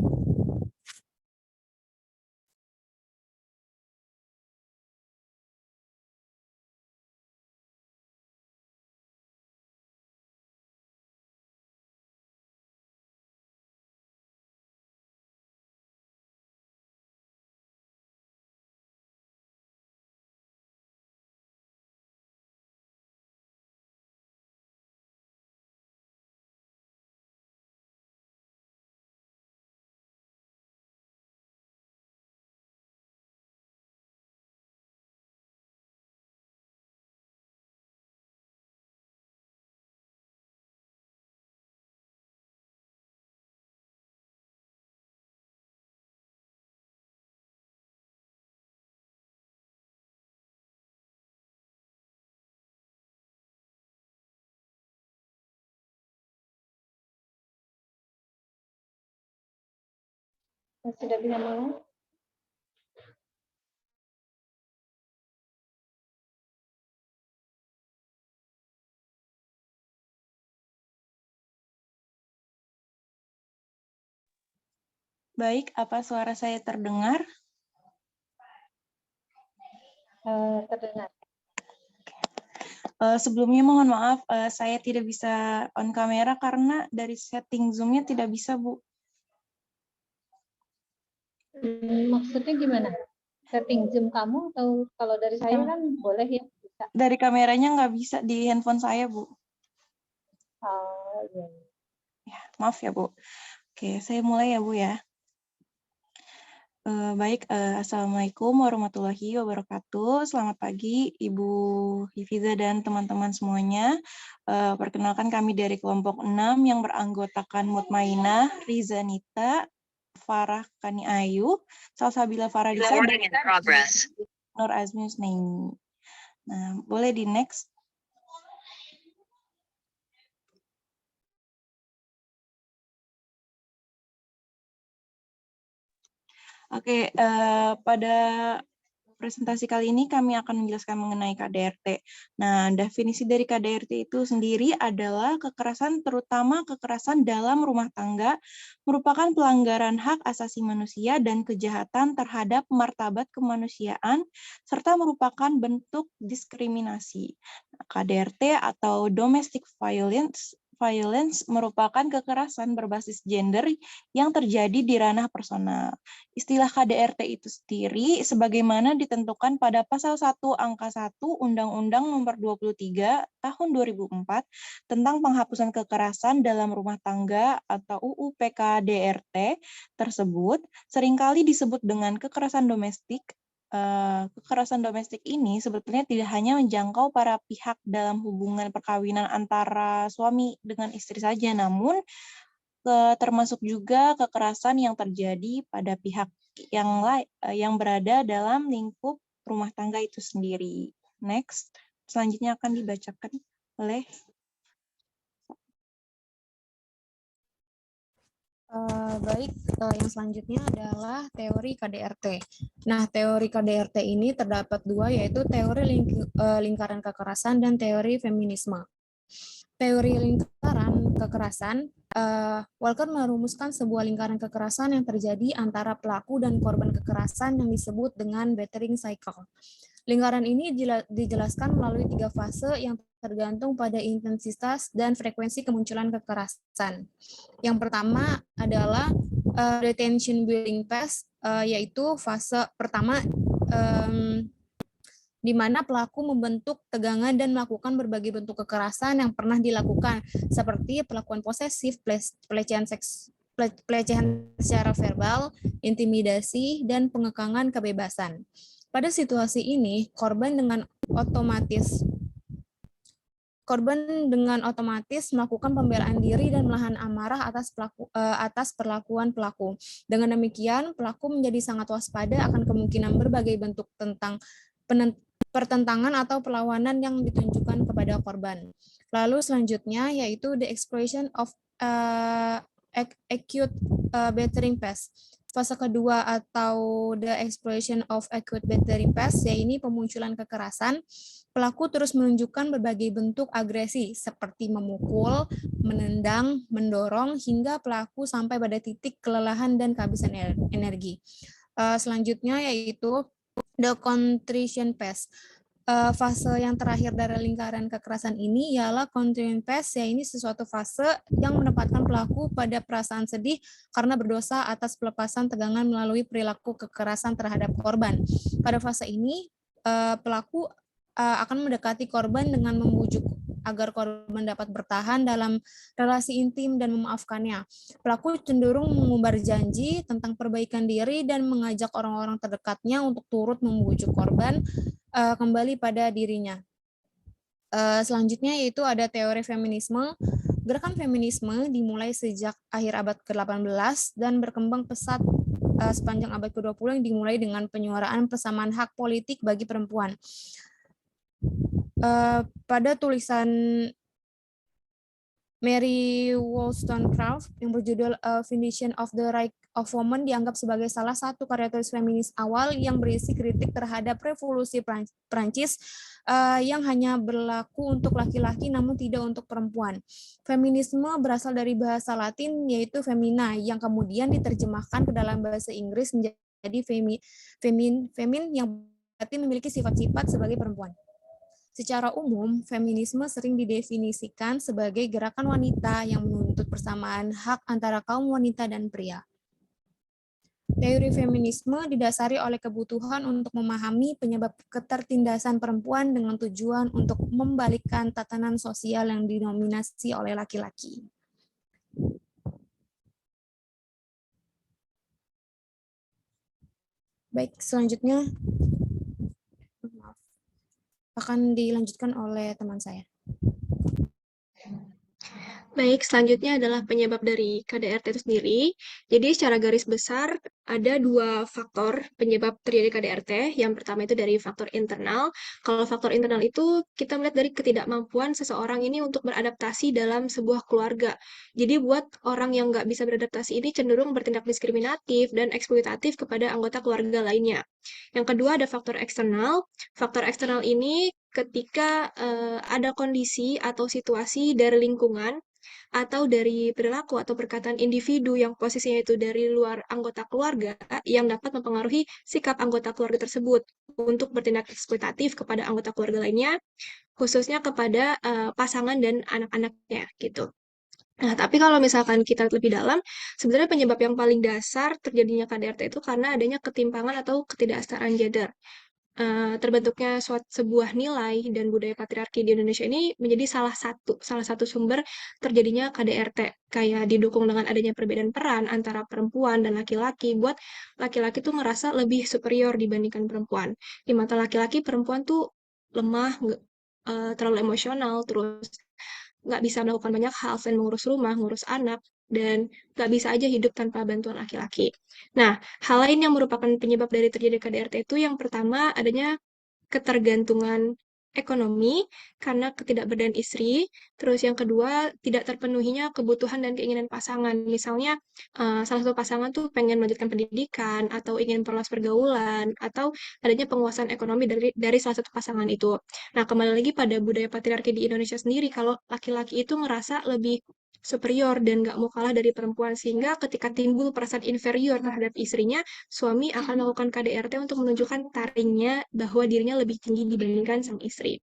Sudah bisa mulai? Baik, apa suara saya terdengar? Terdengar. Sebelumnya mohon maaf, saya tidak bisa on kamera karena dari setting Zoom-nya tidak bisa, Bu. Maksudnya gimana? Setting Zoom kamu atau kalau dari saya kan boleh ya? Bisa. Dari kameranya nggak bisa di handphone saya, Bu. Oh, iya. Ya, maaf ya, Bu. Oke, saya mulai ya, Bu ya. Baik, Assalamualaikum warahmatullahi wabarakatuh. Selamat pagi, Ibu Hifiza dan teman-teman semuanya. Perkenalkan kami dari kelompok 6 yang beranggotakan Mutmainah, Rizanita, Farah Kani Ayu, Salsabila Faradisa, dan Nur Azmi Husnaini. Nah, boleh di next. Oke, pada presentasi kali ini kami akan menjelaskan mengenai KDRT. Nah, definisi dari KDRT itu sendiri adalah kekerasan, terutama kekerasan dalam rumah tangga, merupakan pelanggaran hak asasi manusia dan kejahatan terhadap martabat kemanusiaan, serta merupakan bentuk diskriminasi. KDRT atau domestic violence merupakan kekerasan berbasis gender yang terjadi di ranah personal. Istilah KDRT itu sendiri sebagaimana ditentukan pada pasal 1 angka 1 Undang-Undang Nomor 23 Tahun 2004 tentang penghapusan kekerasan dalam rumah tangga atau UU PKDRT tersebut seringkali disebut dengan kekerasan domestik. Kekerasan domestik ini sebetulnya tidak hanya menjangkau para pihak dalam hubungan perkawinan antara suami dengan istri saja, namun termasuk juga kekerasan yang terjadi pada pihak yang berada dalam lingkup rumah tangga itu sendiri. Next, selanjutnya akan dibacakan oleh Baik, yang selanjutnya adalah teori KDRT. Nah, teori KDRT ini terdapat dua, yaitu teori lingkaran kekerasan dan teori feminisme. Teori lingkaran kekerasan, Walker merumuskan sebuah lingkaran kekerasan yang terjadi antara pelaku dan korban kekerasan yang disebut dengan battering cycle. Lingkaran ini dijelaskan melalui 3 fase yang tergantung pada intensitas dan frekuensi kemunculan kekerasan. Yang pertama adalah detention building phase, yaitu fase pertama di mana pelaku membentuk tegangan dan melakukan berbagai bentuk kekerasan yang pernah dilakukan, seperti perlakuan posesif, pelecehan secara verbal, intimidasi, dan pengekangan kebebasan. Pada situasi ini, korban dengan otomatis melakukan pembelaan diri dan menahan amarah atas perlakuan pelaku. Dengan demikian, pelaku menjadi sangat waspada akan kemungkinan berbagai bentuk pertentangan atau perlawanan yang ditunjukkan kepada korban. Lalu selanjutnya yaitu the exploitation of acute battering phase. Fase kedua atau the exploitation of acute battering phase, yaitu pemunculan kekerasan. Pelaku terus menunjukkan berbagai bentuk agresi seperti memukul, menendang, mendorong, hingga pelaku sampai pada titik kelelahan dan kehabisan energi. Selanjutnya yaitu the contrition phase. Fase yang terakhir dari lingkaran kekerasan ini ialah contrition phase, yaitu suatu fase yang menempatkan pelaku pada perasaan sedih karena berdosa atas pelepasan tegangan melalui perilaku kekerasan terhadap korban. Pada fase ini, pelaku akan mendekati korban dengan membujuk agar korban dapat bertahan dalam relasi intim dan memaafkannya. Pelaku cenderung mengumbar janji tentang perbaikan diri dan mengajak orang-orang terdekatnya untuk turut membujuk korban kembali pada dirinya. Selanjutnya yaitu ada teori feminisme. Gerakan feminisme dimulai sejak akhir abad ke-18 dan berkembang pesat sepanjang abad ke-20 yang dimulai dengan penyuaraan persamaan hak politik bagi perempuan. Pada tulisan Mary Wollstonecraft yang berjudul A Vindication of the Right of Woman dianggap sebagai salah satu karya tulis feminis awal yang berisi kritik terhadap revolusi Prancis yang hanya berlaku untuk laki-laki namun tidak untuk perempuan. Feminisme berasal dari bahasa Latin yaitu femina yang kemudian diterjemahkan ke dalam bahasa Inggris menjadi femin yang berarti memiliki sifat-sifat sebagai perempuan. Secara umum, feminisme sering didefinisikan sebagai gerakan wanita yang menuntut persamaan hak antara kaum wanita dan pria. Teori feminisme didasari oleh kebutuhan untuk memahami penyebab ketertindasan perempuan dengan tujuan untuk membalikkan tatanan sosial yang didominasi oleh laki-laki. Baik, selanjutnya akan dilanjutkan oleh teman saya. Baik, selanjutnya adalah penyebab dari KDRT itu sendiri. Jadi secara garis besar ada dua faktor penyebab terjadi KDRT. Yang pertama itu dari faktor internal. Kalau faktor internal itu kita melihat dari ketidakmampuan seseorang ini untuk beradaptasi dalam sebuah keluarga. Jadi buat orang yang nggak bisa beradaptasi ini cenderung bertindak diskriminatif dan eksploitatif kepada anggota keluarga lainnya. Yang kedua ada faktor eksternal. Faktor eksternal ini ketika ada kondisi atau situasi dari lingkungan atau dari perilaku atau perkataan individu yang posisinya itu dari luar anggota keluarga yang dapat mempengaruhi sikap anggota keluarga tersebut untuk bertindak eksploitatif kepada anggota keluarga lainnya, khususnya kepada pasangan dan anak-anaknya gitu. Nah, tapi kalau misalkan kita lebih dalam, sebenarnya penyebab yang paling dasar terjadinya KDRT itu karena adanya ketimpangan atau ketidaksetaraan gender. Terbentuknya sebuah nilai dan budaya patriarki di Indonesia ini menjadi salah satu sumber terjadinya KDRT. Kayak didukung dengan adanya perbedaan peran antara perempuan dan laki-laki, buat laki-laki tuh ngerasa lebih superior dibandingkan perempuan. Di mata laki-laki, perempuan tuh lemah, terlalu emosional, terus nggak bisa melakukan banyak hal selain mengurus rumah, ngurus anak, dan nggak bisa aja hidup tanpa bantuan laki-laki. Nah, hal lain yang merupakan penyebab dari terjadi KDRT itu yang pertama adanya ketergantungan ekonomi karena ketidakberdayaan istri, terus yang kedua tidak terpenuhinya kebutuhan dan keinginan pasangan. Misalnya salah satu pasangan tuh pengen melanjutkan pendidikan atau ingin perluas pergaulan atau adanya penguasaan ekonomi dari salah satu pasangan itu. Nah, kembali lagi pada budaya patriarki di Indonesia sendiri, kalau laki-laki itu ngerasa lebih superior dan nggak mau kalah dari perempuan, sehingga ketika timbul perasaan inferior terhadap istrinya, suami akan melakukan KDRT untuk menunjukkan taringnya bahwa dirinya lebih tinggi dibandingkan sang istri.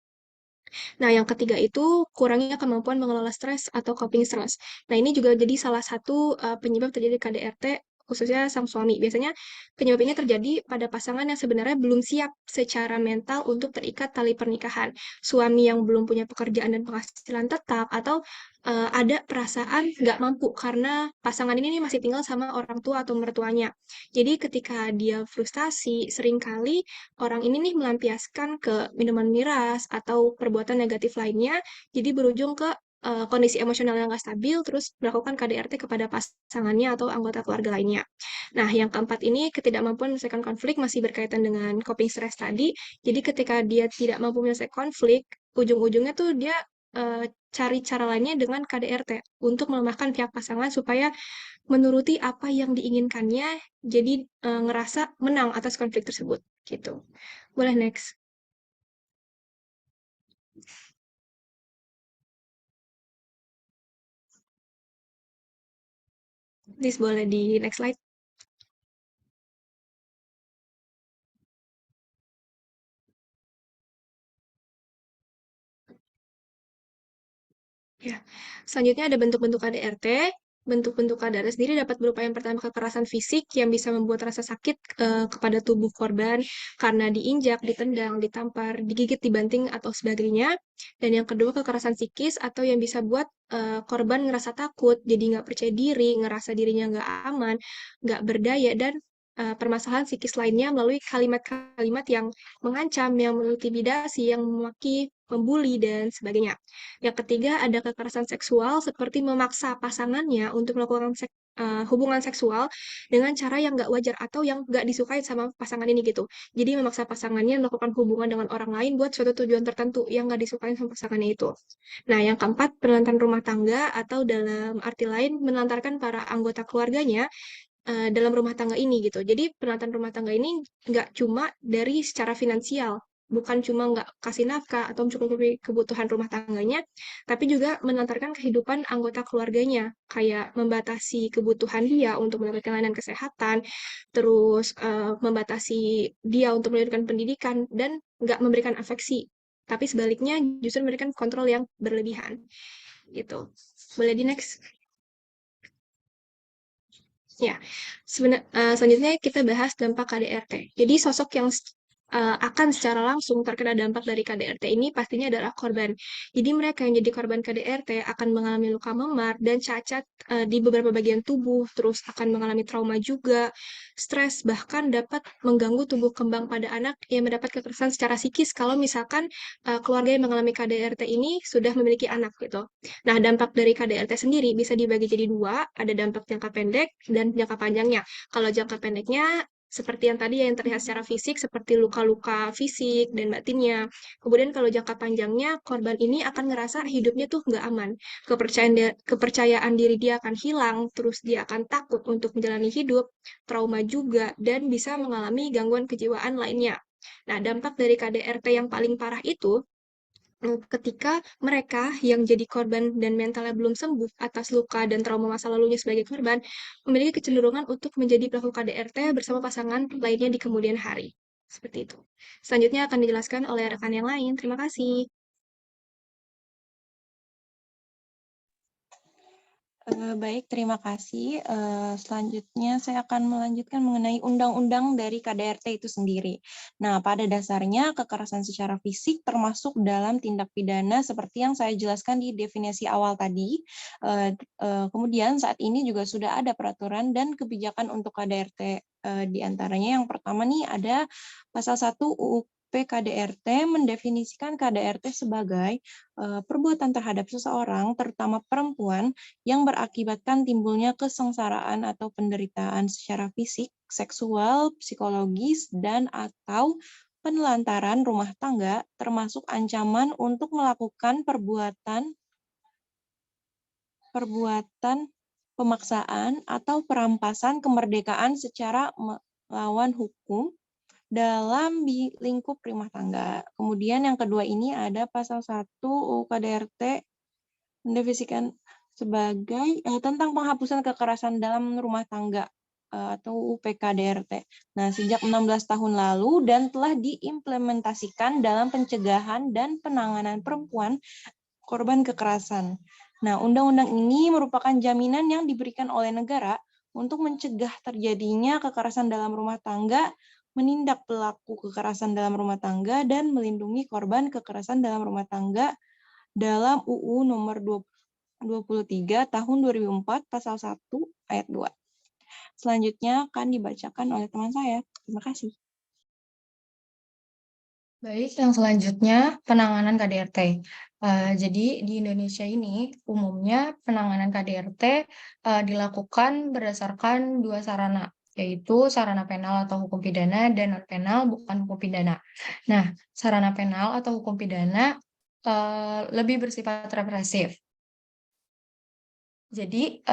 Nah, yang ketiga itu kurangnya kemampuan mengelola stres atau coping stress. Nah, ini juga jadi salah satu penyebab terjadi KDRT khususnya sang suami. Biasanya penyebab ini terjadi pada pasangan yang sebenarnya belum siap secara mental untuk terikat tali pernikahan. Suami yang belum punya pekerjaan dan penghasilan tetap, atau ada perasaan nggak mampu karena pasangan ini masih tinggal sama orang tua atau mertuanya. Jadi ketika dia frustasi, seringkali orang ini nih melampiaskan ke minuman miras atau perbuatan negatif lainnya, jadi berujung ke kondisi emosional yang nggak stabil, terus melakukan KDRT kepada pasangannya atau anggota keluarga lainnya. Nah, yang keempat ini ketidakmampuan menyelesaikan konflik masih berkaitan dengan coping stress tadi. Jadi ketika dia tidak mampu menyelesaikan konflik, ujung-ujungnya tuh dia cari cara lainnya dengan KDRT untuk melemahkan pihak pasangan supaya menuruti apa yang diinginkannya, jadi ngerasa menang atas konflik tersebut gitu. Boleh next. Please boleh di next slide. Ya, selanjutnya ada bentuk-bentuk KDRT. Bentuk-bentuk KDRT sendiri dapat berupa yang pertama kekerasan fisik yang bisa membuat rasa sakit kepada tubuh korban karena diinjak, ditendang, ditampar, digigit, dibanting, atau sebagainya. Dan yang kedua kekerasan psikis atau yang bisa buat korban ngerasa takut, jadi nggak percaya diri, ngerasa dirinya nggak aman, nggak berdaya, dan permasalahan psikis lainnya melalui kalimat-kalimat yang mengancam, yang mengintimidasi, yang memaki, membuli, dan sebagainya. Yang ketiga ada kekerasan seksual seperti memaksa pasangannya untuk melakukan seks hubungan seksual dengan cara yang nggak wajar atau yang nggak disukai sama pasangan ini gitu. Jadi memaksa pasangannya melakukan hubungan dengan orang lain buat suatu tujuan tertentu yang nggak disukai sama pasangannya itu. Nah, yang keempat, penelantaran rumah tangga atau dalam arti lain menelantarkan para anggota keluarganya dalam rumah tangga ini gitu. Jadi penelantaran rumah tangga ini nggak cuma dari secara finansial, bukan cuma nggak kasih nafkah atau mencukupi kebutuhan rumah tangganya, tapi juga menelantarkan kehidupan anggota keluarganya, kayak membatasi kebutuhan dia untuk mendapatkan layanan kesehatan, terus membatasi dia untuk mendapatkan pendidikan, dan nggak memberikan afeksi. Tapi sebaliknya justru memberikan kontrol yang berlebihan. Gitu. Boleh di next? Ya, selanjutnya kita bahas dampak KDRT. Jadi sosok yang akan secara langsung terkena dampak dari KDRT ini pastinya adalah korban. Jadi mereka yang jadi korban KDRT akan mengalami luka memar dan cacat di beberapa bagian tubuh, terus akan mengalami trauma juga, stres, bahkan dapat mengganggu tumbuh kembang pada anak yang mendapat kekerasan secara psikis kalau misalkan keluarga yang mengalami KDRT ini sudah memiliki anak gitu. Nah, dampak dari KDRT sendiri bisa dibagi jadi dua, ada dampak jangka pendek dan jangka panjangnya. Kalau jangka pendeknya, seperti yang tadi yang terlihat secara fisik, seperti luka-luka fisik dan batinnya. Kemudian kalau jangka panjangnya, korban ini akan ngerasa hidupnya tuh nggak aman. Kepercayaan diri dia akan hilang, terus dia akan takut untuk menjalani hidup, trauma juga, dan bisa mengalami gangguan kejiwaan lainnya. Nah, dampak dari KDRT yang paling parah itu, ketika mereka yang jadi korban dan mentalnya belum sembuh atas luka dan trauma masa lalunya sebagai korban, memiliki kecenderungan untuk menjadi pelaku KDRT bersama pasangan lainnya di kemudian hari. Seperti itu. Selanjutnya akan dijelaskan oleh rekan yang lain. Terima kasih. Baik, terima kasih. Selanjutnya saya akan melanjutkan mengenai undang-undang dari KDRT itu sendiri. Nah, pada dasarnya kekerasan secara fisik termasuk dalam tindak pidana seperti yang saya jelaskan di definisi awal tadi. Kemudian saat ini juga sudah ada peraturan dan kebijakan untuk KDRT. Di antaranya yang pertama nih ada pasal 1 UU KDRT mendefinisikan KDRT sebagai perbuatan terhadap seseorang, terutama perempuan, yang berakibatkan timbulnya kesengsaraan atau penderitaan secara fisik, seksual, psikologis, dan atau penelantaran rumah tangga, termasuk ancaman untuk melakukan perbuatan pemaksaan atau perampasan kemerdekaan secara melawan hukum dalam lingkup rumah tangga. Kemudian yang kedua ini ada pasal 1 UU KDRT mendefinisikan sebagai tentang penghapusan kekerasan dalam rumah tangga atau UPKDRT. Nah, sejak 16 tahun lalu dan telah diimplementasikan dalam pencegahan dan penanganan perempuan korban kekerasan. Nah, undang-undang ini merupakan jaminan yang diberikan oleh negara untuk mencegah terjadinya kekerasan dalam rumah tangga, menindak pelaku kekerasan dalam rumah tangga, dan melindungi korban kekerasan dalam rumah tangga dalam UU nomor 23 tahun 2004 pasal 1 ayat 2. Selanjutnya akan dibacakan oleh teman saya. Terima kasih. Baik, yang selanjutnya penanganan KDRT. Jadi di Indonesia ini umumnya penanganan KDRT dilakukan berdasarkan dua sarana, yaitu sarana penal atau hukum pidana dan non-penal bukan hukum pidana. Nah, sarana penal atau hukum pidana lebih bersifat represif. Jadi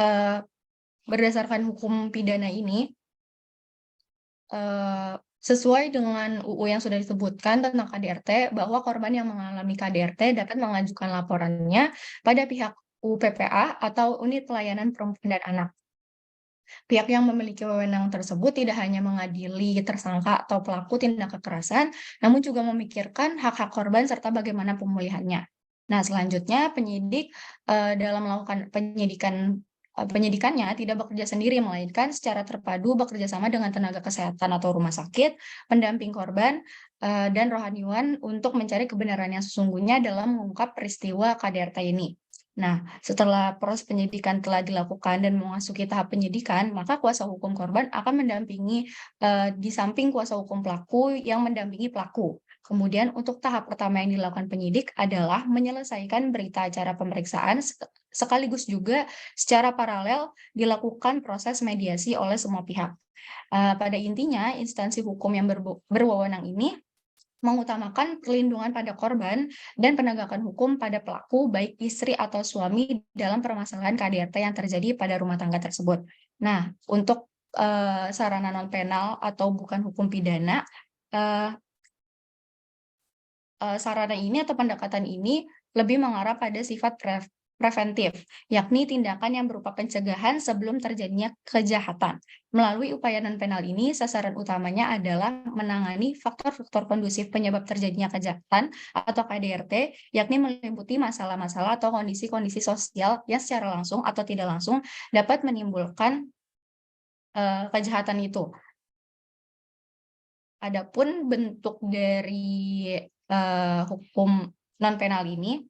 berdasarkan hukum pidana ini sesuai dengan UU yang sudah disebutkan tentang KDRT, bahwa korban yang mengalami KDRT dapat mengajukan laporannya pada pihak UPPA atau Unit Pelayanan Perempuan dan Anak. Pihak yang memiliki wewenang tersebut tidak hanya mengadili tersangka atau pelaku tindak kekerasan, namun juga memikirkan hak-hak korban serta bagaimana pemulihannya. Nah, selanjutnya penyidik dalam melakukan penyidikannya tidak bekerja sendiri, melainkan secara terpadu bekerja sama dengan tenaga kesehatan atau rumah sakit, pendamping korban, dan rohaniwan untuk mencari kebenaran yang sesungguhnya dalam mengungkap peristiwa KDRT ini. Nah, setelah proses penyidikan telah dilakukan dan memasuki tahap penyidikan, maka kuasa hukum korban akan mendampingi di samping kuasa hukum pelaku yang mendampingi pelaku. Kemudian untuk tahap pertama yang dilakukan penyidik adalah menyelesaikan berita acara pemeriksaan sekaligus juga secara paralel dilakukan proses mediasi oleh semua pihak. Pada intinya, instansi hukum yang berwenang ini mengutamakan perlindungan pada korban dan penegakan hukum pada pelaku, baik istri atau suami dalam permasalahan KDRT yang terjadi pada rumah tangga tersebut. Nah, untuk sarana non-penal atau bukan hukum pidana, sarana ini atau pendekatan ini lebih mengarah pada sifat preventif, yakni tindakan yang berupa pencegahan sebelum terjadinya kejahatan. Melalui upaya non-penal ini, sasaran utamanya adalah menangani faktor-faktor kondusif penyebab terjadinya kejahatan atau KDRT, yakni meliputi masalah-masalah atau kondisi-kondisi sosial yang secara langsung atau tidak langsung dapat menimbulkan kejahatan itu. Adapun bentuk dari hukum non-penal ini,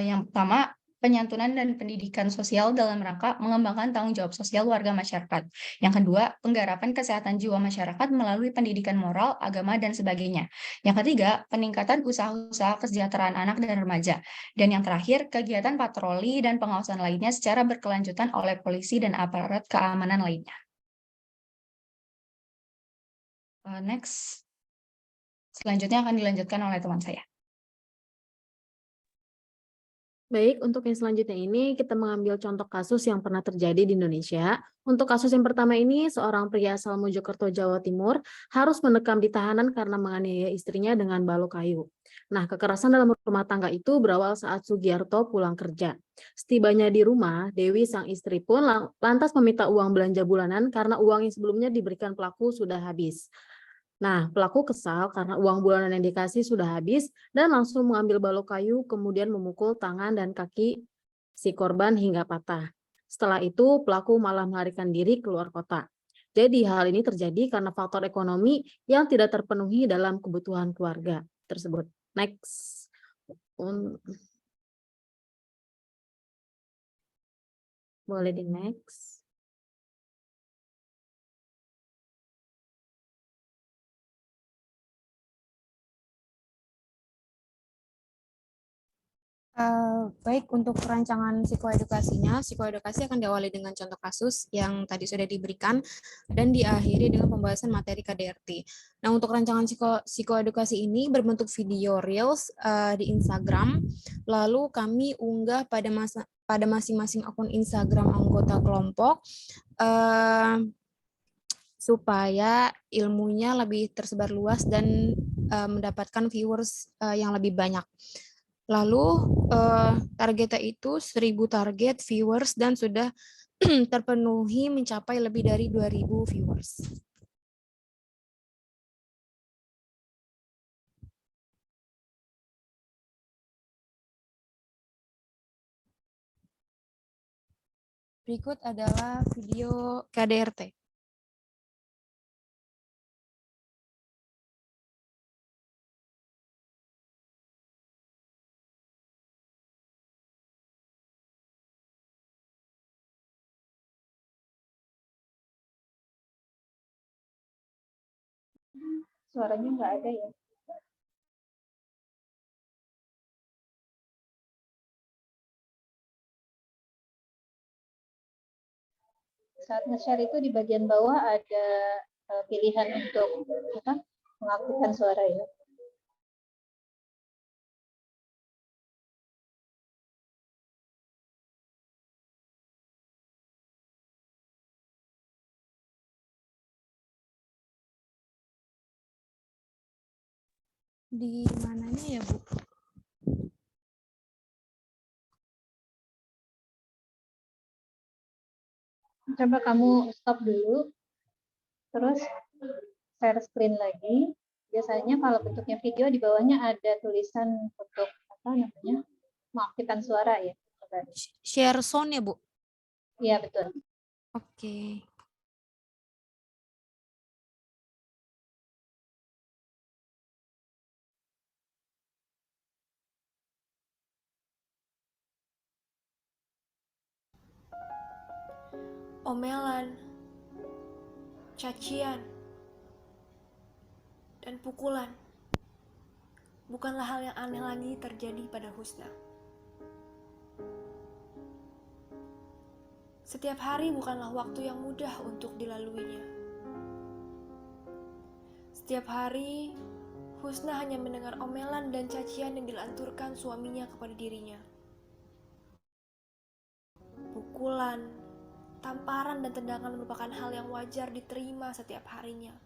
yang pertama, penyantunan dan pendidikan sosial dalam rangka mengembangkan tanggung jawab sosial warga masyarakat. Yang kedua, penggarapan kesehatan jiwa masyarakat melalui pendidikan moral, agama, dan sebagainya. Yang ketiga, peningkatan usaha-usaha kesejahteraan anak dan remaja. Dan yang terakhir, kegiatan patroli dan pengawasan lainnya secara berkelanjutan oleh polisi dan aparat keamanan lainnya. Next. Selanjutnya akan dilanjutkan oleh teman saya. Baik, untuk yang selanjutnya ini kita mengambil contoh kasus yang pernah terjadi di Indonesia. Untuk kasus yang pertama ini, seorang pria asal Mojokerto, Jawa Timur harus mendekam di tahanan karena menganiaya istrinya dengan balok kayu. Nah, kekerasan dalam rumah tangga itu berawal saat Sugiarto pulang kerja. Setibanya di rumah, Dewi sang istri pun lantas meminta uang belanja bulanan karena uang yang sebelumnya diberikan pelaku sudah habis. Nah, pelaku kesal karena uang bulanan yang dikasih sudah habis dan langsung mengambil balok kayu kemudian memukul tangan dan kaki si korban hingga patah. Setelah itu, pelaku malah melarikan diri keluar kota. Jadi, hal ini terjadi karena faktor ekonomi yang tidak terpenuhi dalam kebutuhan keluarga tersebut. Next. Boleh di next. Baik, untuk rancangan psikoedukasi akan diawali dengan contoh kasus yang tadi sudah diberikan dan diakhiri dengan pembahasan materi KDRT. Nah, untuk rancangan psikoedukasi ini berbentuk video reels di Instagram, lalu kami unggah pada masing-masing akun Instagram anggota kelompok supaya ilmunya lebih tersebar luas dan mendapatkan viewers yang lebih banyak. Lalu targetnya itu 1.000 target viewers dan sudah terpenuhi mencapai lebih dari 2.000 viewers. Berikut adalah video KDRT. Suaranya nggak ada ya. Saat nge-share itu di bagian bawah ada pilihan untuk mengaktifkan suara ya. Di mananya ya, Bu? Coba kamu stop dulu, terus share screen lagi. Biasanya kalau bentuknya video di bawahnya ada tulisan untuk mengaktifkan suara ya. Share sound ya, Bu? Iya, betul. Oke. Omelan, cacian, dan pukulan bukanlah hal yang aneh lagi terjadi pada Husna. Setiap hari bukanlah waktu yang mudah untuk dilaluinya. Setiap hari, Husna hanya mendengar omelan dan cacian yang dilanturkan suaminya kepada dirinya. Pukulan, tamparan, dan tendangan merupakan hal yang wajar diterima setiap harinya.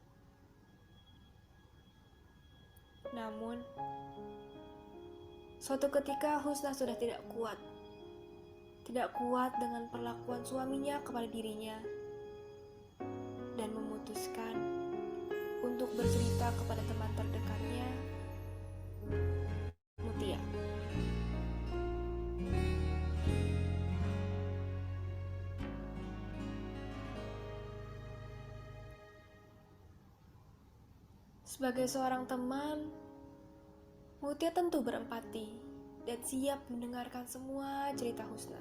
Namun, suatu ketika Husna sudah tidak kuat dengan perlakuan suaminya kepada dirinya dan memutuskan untuk bercerita kepada teman terdekatnya, Mutia. Sebagai seorang teman, Mutia tentu berempati dan siap mendengarkan semua cerita Husna.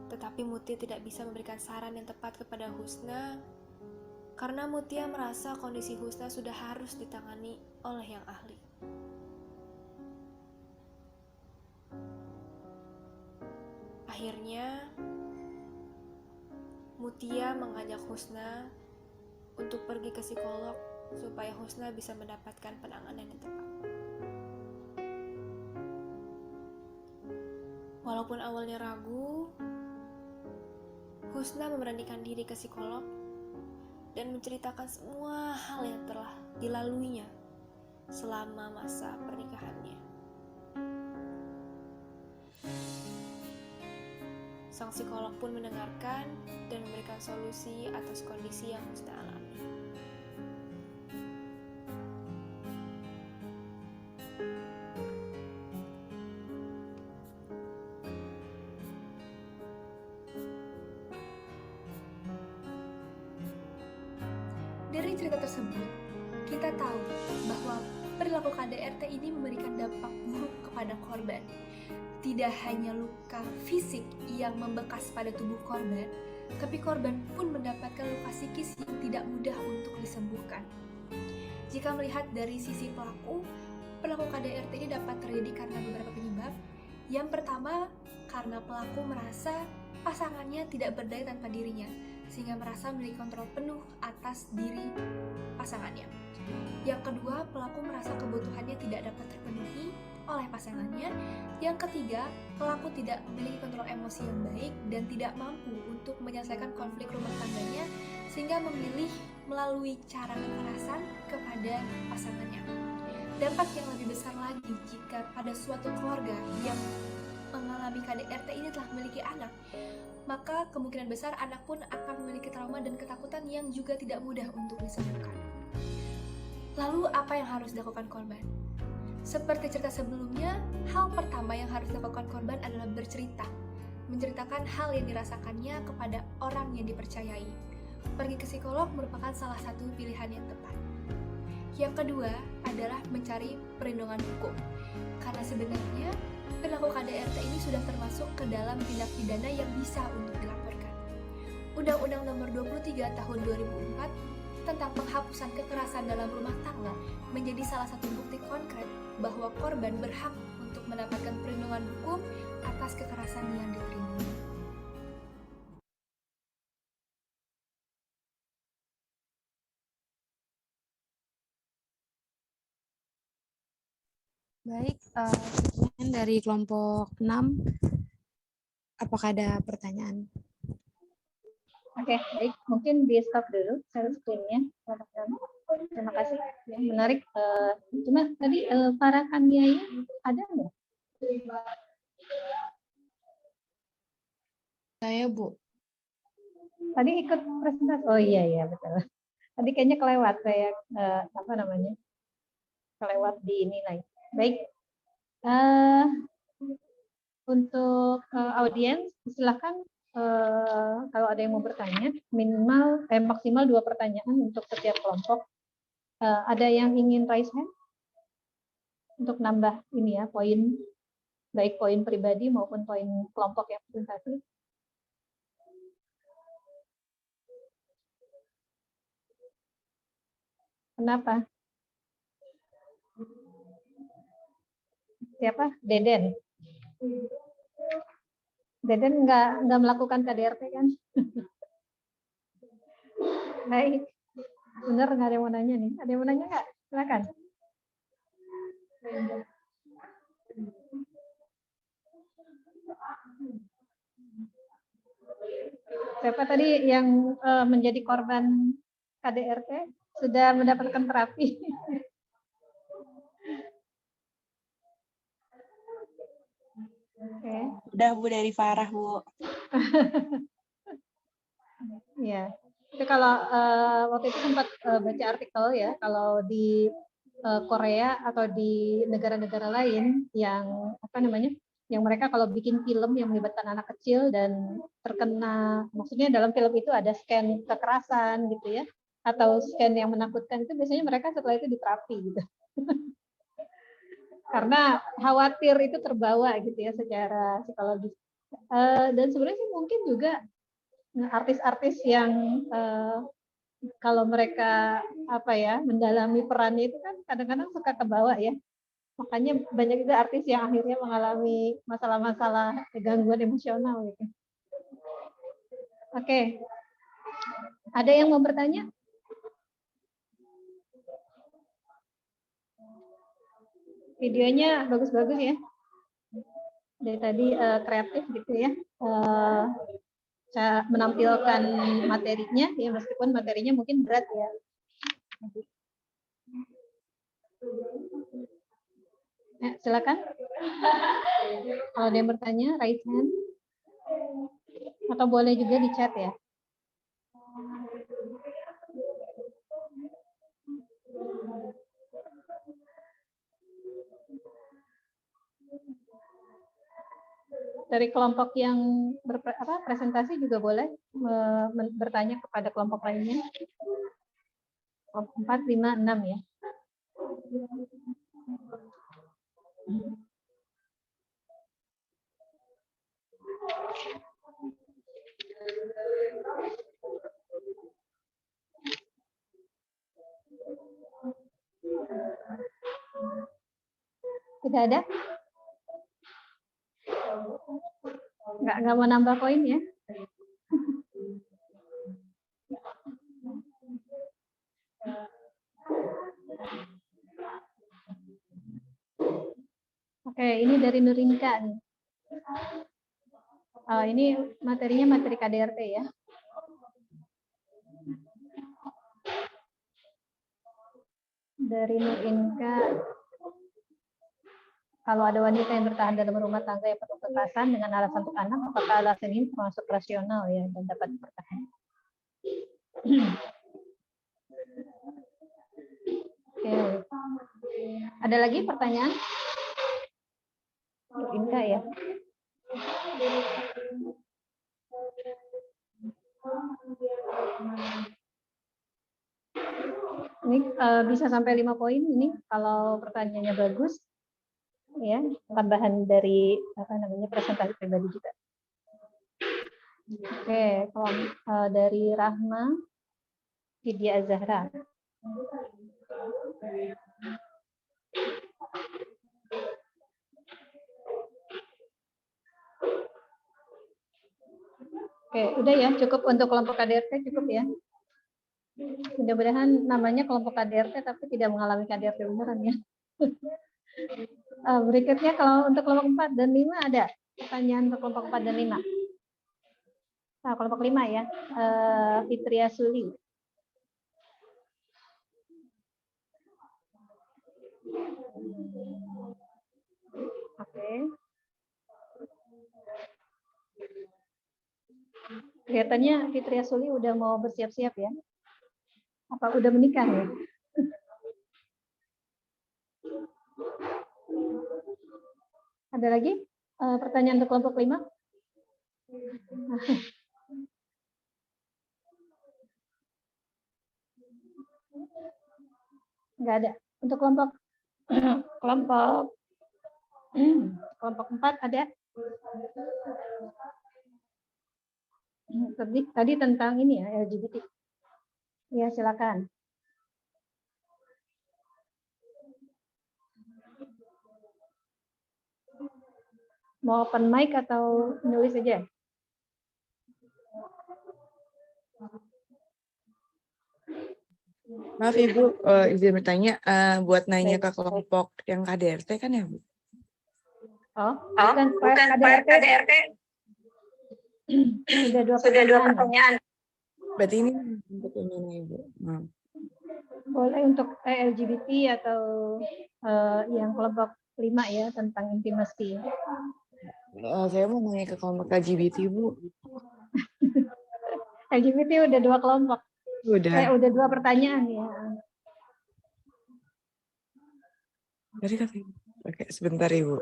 Tetapi Mutia tidak bisa memberikan saran yang tepat kepada Husna karena Mutia merasa kondisi Husna sudah harus ditangani oleh yang ahli. Akhirnya, Mutia mengajak Husna untuk pergi ke psikolog supaya Husna bisa mendapatkan penanganan yang tepat. Walaupun awalnya ragu, Husna memberanikan diri ke psikolog dan menceritakan semua hal yang telah dilaluinya selama masa pernikahannya. Sang psikolog pun mendengarkan dan memberikan solusi atas kondisi yang Husna alami. Dari cerita tersebut, kita tahu bahwa perilaku KDRT ini memberikan dampak buruk kepada korban. Tidak hanya luka fisik yang membekas pada tubuh korban, tapi korban pun mendapatkan luka psikis yang tidak mudah untuk disembuhkan. Jika melihat dari sisi pelaku, perilaku KDRT ini dapat terjadi karena beberapa penyebab. Yang pertama, karena pelaku merasa pasangannya tidak berdaya tanpa dirinya, sehingga merasa memiliki kontrol penuh atas diri pasangannya. Yang kedua, pelaku merasa kebutuhannya tidak dapat terpenuhi oleh pasangannya. Yang ketiga, pelaku tidak memiliki kontrol emosi yang baik dan tidak mampu untuk menyelesaikan konflik rumah tangganya, sehingga memilih melalui cara kekerasan kepada pasangannya. Dampak yang lebih besar lagi jika pada suatu keluarga yang mengalami KDRT ini telah memiliki anak, maka kemungkinan besar anak pun akan memiliki trauma dan ketakutan yang juga tidak mudah untuk disembuhkan. Lalu apa yang harus dilakukan korban? Seperti cerita sebelumnya, hal pertama yang harus dilakukan korban adalah bercerita. Menceritakan hal yang dirasakannya kepada orang yang dipercayai. Pergi ke psikolog merupakan salah satu pilihan yang tepat. Yang kedua adalah mencari perlindungan hukum. Karena sebenarnya perilaku KDRT ini sudah termasuk ke dalam tindak pidana yang bisa untuk dilaporkan. Undang-Undang Nomor 23 Tahun 2004 tentang penghapusan kekerasan dalam rumah tangga menjadi salah satu bukti konkret bahwa korban berhak untuk mendapatkan perlindungan hukum atas kekerasan yang diterima. Baik, sekian dari kelompok 6. Apakah ada pertanyaan? Oke, baik. Mungkin di stop dulu share screen-nya. Terima kasih. Menarik. Cuma tadi para Kamianya ada nggak? Saya, Bu. Tadi ikut presentasi. Oh iya betul. Tadi kayaknya kelewat saya kelewat di ini lagi. Baik. Untuk audiens silakan. Kalau ada yang mau bertanya, maksimal 2 pertanyaan untuk setiap kelompok. Ada yang ingin raise hand untuk nambah ini ya poin, baik poin pribadi maupun poin kelompok yang presentasi. Kenapa? siapa? Deden. Deden nggak melakukan KDRT kan? Baik. Bener, nggak ada yang mau nanya nih. Ada yang mau nanya nggak? Silakan. Siapa tadi yang menjadi korban KDRT sudah mendapatkan terapi? Oke. Udah Bu dari Farah Bu. Ya, itu kalau waktu itu sempat baca artikel ya, kalau di Korea atau di negara-negara lain yang apa namanya, yang mereka kalau bikin film yang melibatkan anak kecil dan terkena, maksudnya dalam film itu ada scan kekerasan gitu ya, atau scan yang menakutkan, itu biasanya mereka setelah itu diterapi gitu. Karena khawatir itu terbawa gitu ya secara psikologis. Dan sebenarnya sih mungkin juga artis-artis yang kalau mereka apa ya mendalami perannya itu kan kadang-kadang suka kebawa ya. Makanya banyak juga artis yang akhirnya mengalami masalah-masalah gangguan emosional gitu. Oke. Ada yang mau bertanya? Videonya bagus-bagus ya. Dari tadi kreatif gitu ya. Menampilkan materinya ya, meskipun materinya mungkin berat ya. Silakan. Kalau ada yang bertanya, raise hand. Atau boleh juga di chat ya. Dari kelompok yang presentasi juga boleh bertanya kepada kelompok lainnya. Kelompok 4, 5, 6 ya. Tidak ada? Nggak mau nambah poin ya? Oke, ini dari Nurinka nih. Ini materinya materi KDRT ya. Dari Nurinka, kalau ada wanita yang bertahan dalam rumah tangga yang penuh kekerasan dengan alasan untuk anak, apakah alasan ini termasuk rasional ya dan dapat bertahan? Oke. Ada lagi pertanyaan? Nurinka ya. Ini bisa sampai 5 poin ini kalau pertanyaannya bagus. Ya, tambahan dari apa namanya presentasi pribadi juga. Oke, kalau dari Rahma Vidya Azahra. Oke, udah ya, cukup untuk kelompok KDRT, cukup ya. Mudah-mudahan namanya kelompok KDRT tapi tidak mengalami KDRT beneran ya. Berikutnya kalau untuk kelompok 4 dan 5 ada pertanyaan untuk kelompok 4 dan 5. Nah, kelompok 5 ya, Fitria Suli. Oke. Kelihatannya Fitria Suli udah mau bersiap-siap ya. Apa udah menikah ya? Ada lagi pertanyaan untuk kelompok 5? Enggak ada. Untuk kelompok kelompok 4 ada? Tadi tentang ini ya, LGBT. Ya, silakan. Mau open mic atau nulis aja? Maaf Ibu, izin bertanya, buat nanya Baik. ke kelompok yang KDRT kan ya Bu? Oh, bukan KDRT. Sudah dua pertanyaan. Berarti ini untuk yang mana Ibu? Maaf. Boleh untuk LGBT atau yang kelompok 5 ya, tentang intimacy. Saya mau nanya ke kelompok LGBT Bu. LGBT udah 2 kelompok. Udah. Udah 2 pertanyaan ya. Tadi katanya. Oke, sebentar Ibu.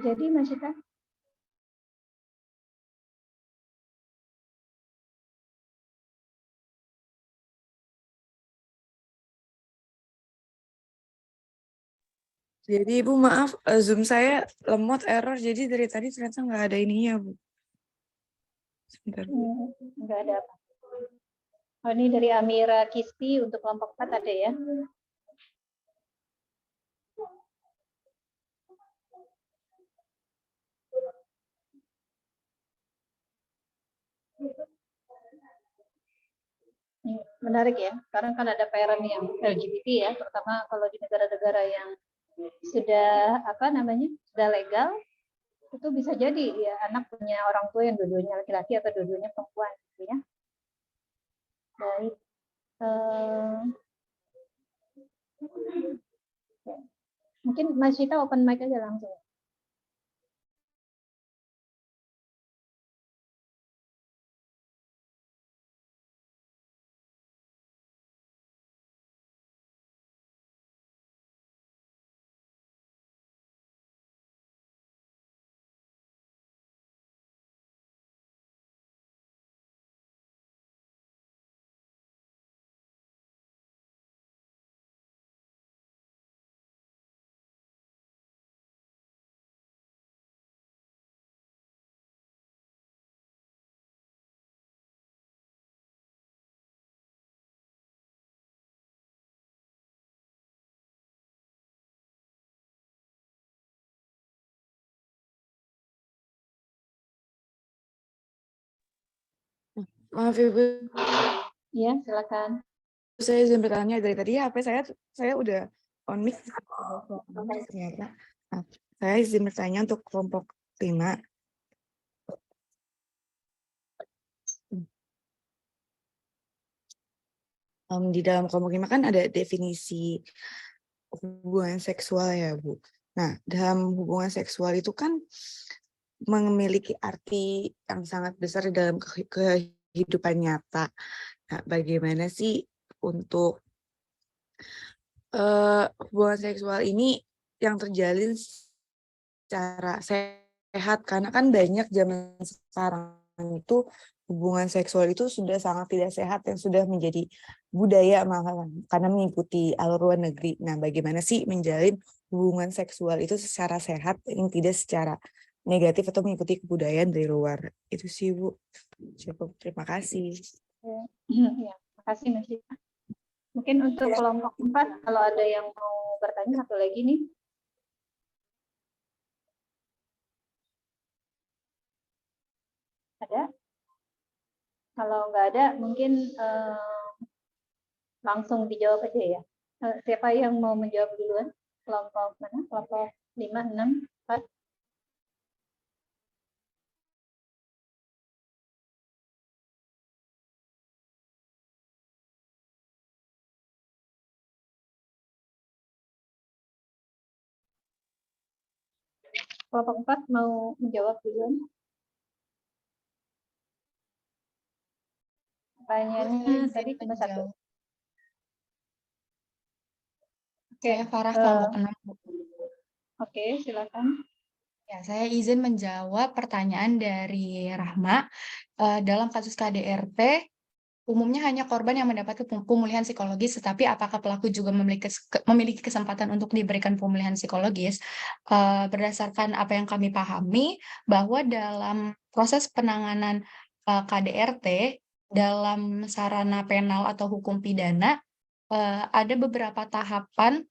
Jadi Mas Cita, Jadi Ibu maaf, Zoom saya lemot error, jadi dari tadi ternyata nggak ada ininya Bu. Sebentar. nggak ada apa. Oh, ini dari Amira Kisti untuk kelompok 4 ada ya. Menarik ya, sekarang kan ada parent yang LGBT ya, terutama kalau di negara-negara yang sudah sudah legal, itu bisa jadi ya anak punya orang tua yang dua-duanya laki-laki atau dua-duanya perempuan gitu ya. Baik. Mungkin Mas Cita open mic aja langsung. Maaf Ibu. Iya, silakan. Saya izin bertanya dari tadi HP saya udah on mic ternyata. Nah, saya izin bertanya untuk kelompok 5. Di dalam kelompok 5 kan ada definisi hubungan seksual ya Bu. Nah, dalam hubungan seksual itu kan memiliki arti yang sangat besar dalam kehidupan nyata. Nah, bagaimana sih untuk hubungan seksual ini yang terjalin secara sehat? Karena kan banyak zaman sekarang itu hubungan seksual itu sudah sangat tidak sehat dan sudah menjadi budaya malahan karena mengikuti alur luar negeri. Nah, bagaimana sih menjalin hubungan seksual itu secara sehat yang tidak secara negatif atau mengikuti kebudayaan dari luar? Itu sih Bu. Cukup, terima kasih. Ya, makasih Mas Cita. Mungkin untuk kelompok 4 kalau ada yang mau bertanya satu lagi nih. Ada? Kalau nggak ada, mungkin langsung dijawab aja ya. Siapa yang mau menjawab duluan? Kelompok mana? Kelompok 5, 6, 4? Kelompok 4 mau menjawab duluan? Pertanyaannya tadi cuma satu. Oke, Saya Farah kelompok 6. Oke, silakan. Ya, saya izin menjawab pertanyaan dari Rahma. Dalam kasus KDRT, umumnya hanya korban yang mendapat pemulihan psikologis, tetapi apakah pelaku juga memiliki kesempatan untuk diberikan pemulihan psikologis? Berdasarkan apa yang kami pahami, bahwa dalam proses penanganan KDRT, dalam sarana penal atau hukum pidana, ada beberapa tahapan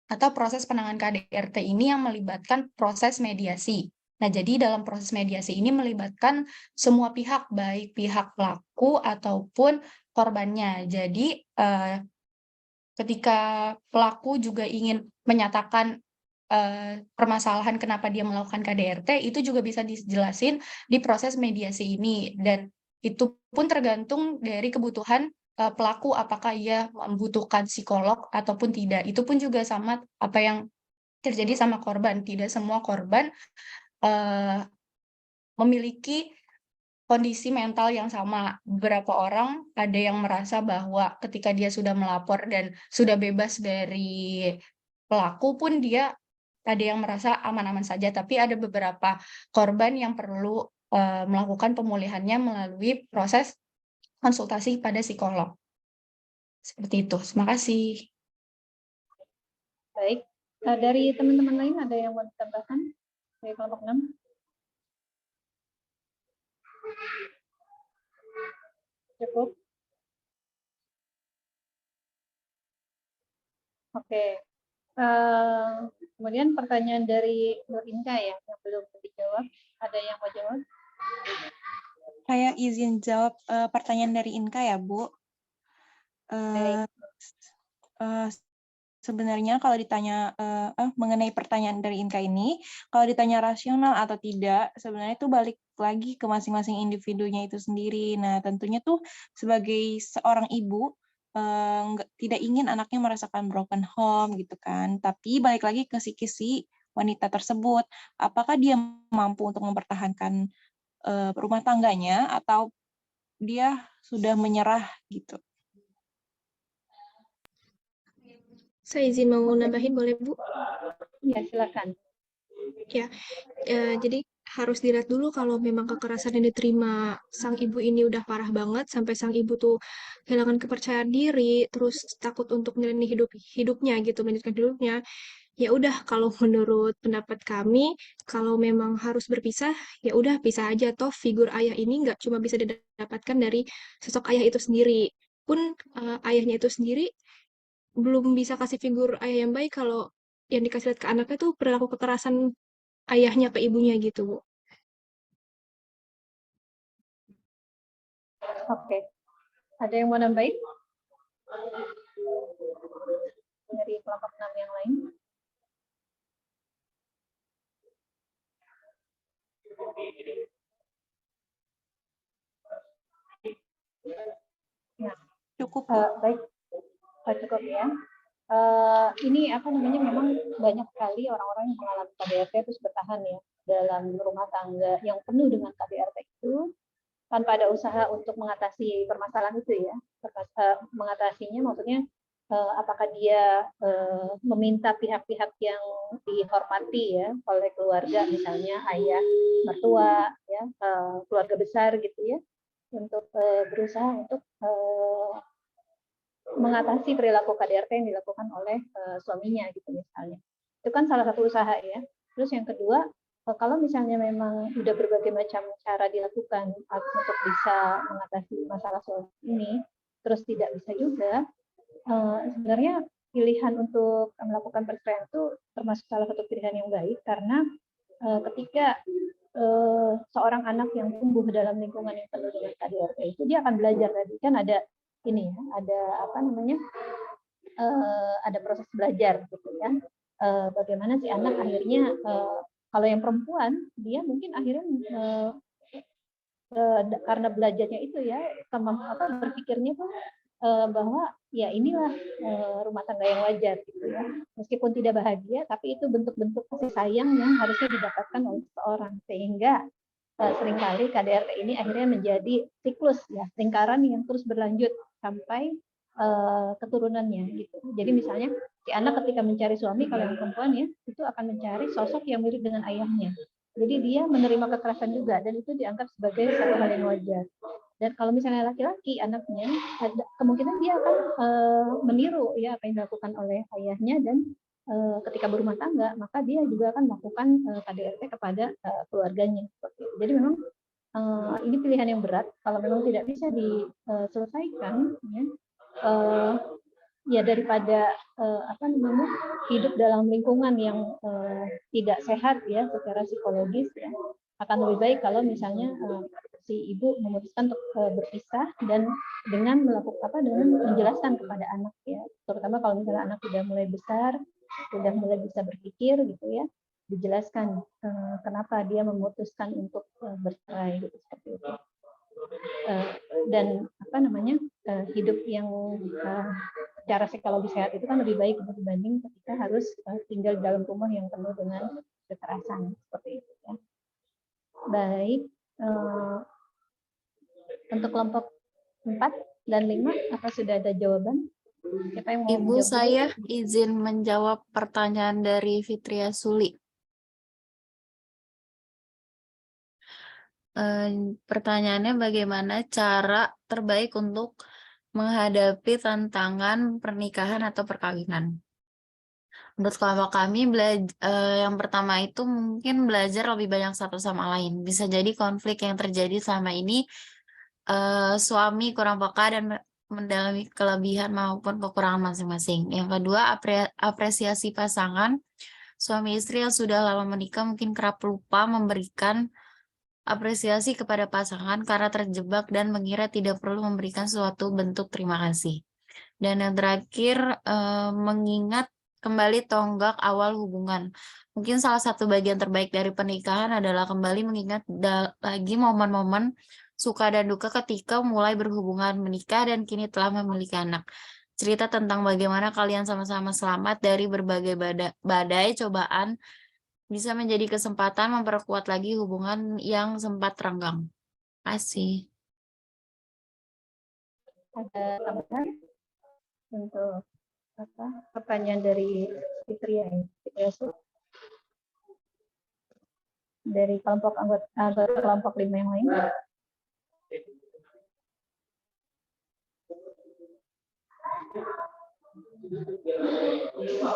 atau proses penanganan KDRT ini yang melibatkan proses mediasi. Nah, jadi dalam proses mediasi ini melibatkan semua pihak, baik pihak pelaku ataupun korbannya. Jadi, ketika pelaku juga ingin menyatakan permasalahan kenapa dia melakukan KDRT, itu juga bisa dijelasin di proses mediasi ini. Dan itu pun tergantung dari kebutuhan pelaku, apakah ia membutuhkan psikolog ataupun tidak. Itu pun juga sama apa yang terjadi sama korban. Tidak semua korban memiliki kondisi mental yang sama. Beberapa orang ada yang merasa bahwa ketika dia sudah melapor dan sudah bebas dari pelaku pun dia ada yang merasa aman-aman saja, tapi ada beberapa korban yang perlu melakukan pemulihannya melalui proses konsultasi pada psikolog. Seperti itu. Terima kasih. Baik. Dari teman-teman lain ada yang mau ditambahkan dari kelompok 6? Cukup. Oke. Kemudian pertanyaan dari Nur Inka ya, yang belum dijawab. Ada yang mau jawab? Saya izin jawab pertanyaan dari Inka ya, Bu. Sebenarnya kalau ditanya mengenai pertanyaan dari Inka ini, kalau ditanya rasional atau tidak, sebenarnya itu balik lagi ke masing-masing individunya itu sendiri. Nah, tentunya tuh sebagai seorang ibu, tidak ingin anaknya merasakan broken home gitu kan. Tapi balik lagi ke si wanita tersebut, apakah dia mampu untuk mempertahankan rumah tangganya atau dia sudah menyerah gitu. Saya izin mau nambahin, boleh Bu? Ya, silakan. Ya, jadi harus dilihat dulu kalau memang kekerasan yang diterima sang ibu ini udah parah banget, sampai sang ibu tuh kehilangan kepercayaan diri, terus takut untuk menjalani hidupnya gitu, melanjutkan hidupnya. Ya udah, kalau menurut pendapat kami, kalau memang harus berpisah, ya udah pisah aja. Toh figur ayah ini nggak cuma bisa didapatkan dari sosok ayah itu sendiri. Pun ayahnya itu sendiri belum bisa kasih figur ayah yang baik kalau yang dikasih lihat ke anaknya tuh perilaku kekerasan ayahnya ke ibunya gitu, Bu. Oke. Ada yang mau nambahin? Dari kelompok 6 yang lain? Ya. Cukup. Baik. Cukup ya. Ini apa namanya, memang banyak sekali orang-orang yang mengalami KDRT terus bertahan ya dalam rumah tangga yang penuh dengan KDRT itu tanpa ada usaha untuk mengatasi permasalahan itu ya. Mengatasinya maksudnya apakah dia meminta pihak-pihak yang dihormati ya oleh keluarga, misalnya ayah, mertua, ya keluarga besar gitu ya, untuk berusaha untuk mengatasi perilaku KDRT yang dilakukan oleh suaminya gitu misalnya. Itu kan salah satu usaha ya. Terus yang kedua, kalau misalnya memang udah berbagai macam cara dilakukan untuk bisa mengatasi masalah suami ini, terus tidak bisa juga, sebenarnya pilihan untuk melakukan perceraian itu termasuk salah satu pilihan yang baik, karena ketika seorang anak yang tumbuh dalam lingkungan yang penuh dengan KDRT itu dia akan belajar tadi kan ada ini ya, ada apa namanya, ada proses belajar gitu kan, bagaimana si anak akhirnya kalau yang perempuan dia mungkin akhirnya karena belajarnya itu ya berpikirnya tuh bahwa ya inilah rumah tangga yang wajar gitu ya, meskipun tidak bahagia tapi itu bentuk-bentuk kasih sayang yang harusnya didapatkan oleh seseorang, sehingga seringkali KDRT ini akhirnya menjadi siklus ya, lingkaran yang terus berlanjut sampai keturunannya gitu. Jadi misalnya si anak ketika mencari suami, kalau yang perempuan ya itu akan mencari sosok yang mirip dengan ayahnya. Jadi dia menerima kekerasan juga dan itu dianggap sebagai satu hal yang wajar. Dan kalau misalnya laki-laki anaknya, kemungkinan dia akan meniru ya apa yang dilakukan oleh ayahnya dan ketika berumah tangga maka dia juga akan melakukan KDRT kepada keluarganya. Jadi memang ini pilihan yang berat. Kalau memang tidak bisa diselesaikan, ya daripada hidup dalam lingkungan yang tidak sehat ya secara psikologis ya, akan lebih baik kalau misalnya si ibu memutuskan untuk berpisah dan dengan melakukan dengan menjelaskan kepada anak ya, terutama kalau misalnya anak sudah mulai besar, sudah mulai bisa berpikir gitu ya, dijelaskan kenapa dia memutuskan untuk bercerai gitu seperti itu. Dan hidup yang secara psikologi sehat itu kan lebih baik dibanding ketika harus tinggal dalam rumah yang penuh dengan kekerasan seperti itu ya. Baik, untuk kelompok 4 dan 5 apa sudah ada jawaban? Siapa yang mau Ibu, menjawab saya dulu? izin menjawab pertanyaan dari Fitria Suli. Pertanyaannya bagaimana cara terbaik untuk menghadapi tantangan pernikahan atau perkawinan? Menurut kelompok kami, yang pertama itu mungkin belajar lebih banyak satu sama lain. Bisa jadi konflik yang terjadi selama ini, suami kurang peka dan mendalami kelebihan maupun kekurangan masing-masing. Yang kedua, apresiasi pasangan. Suami istri yang sudah lama menikah mungkin kerap lupa memberikan apresiasi kepada pasangan karena terjebak dan mengira tidak perlu memberikan suatu bentuk terima kasih. Dan yang terakhir, mengingat kembali tonggak awal hubungan. Mungkin salah satu bagian terbaik dari pernikahan adalah kembali mengingat lagi momen-momen suka dan duka ketika mulai berhubungan menikah dan kini telah memiliki anak. Cerita tentang bagaimana kalian sama-sama selamat dari berbagai badai cobaan bisa menjadi kesempatan memperkuat lagi hubungan yang sempat renggang. Terima kasih. Ada tambahan untuk pertanyaan dari Fitria dari kelompok anggota kelompok 5 yang lain?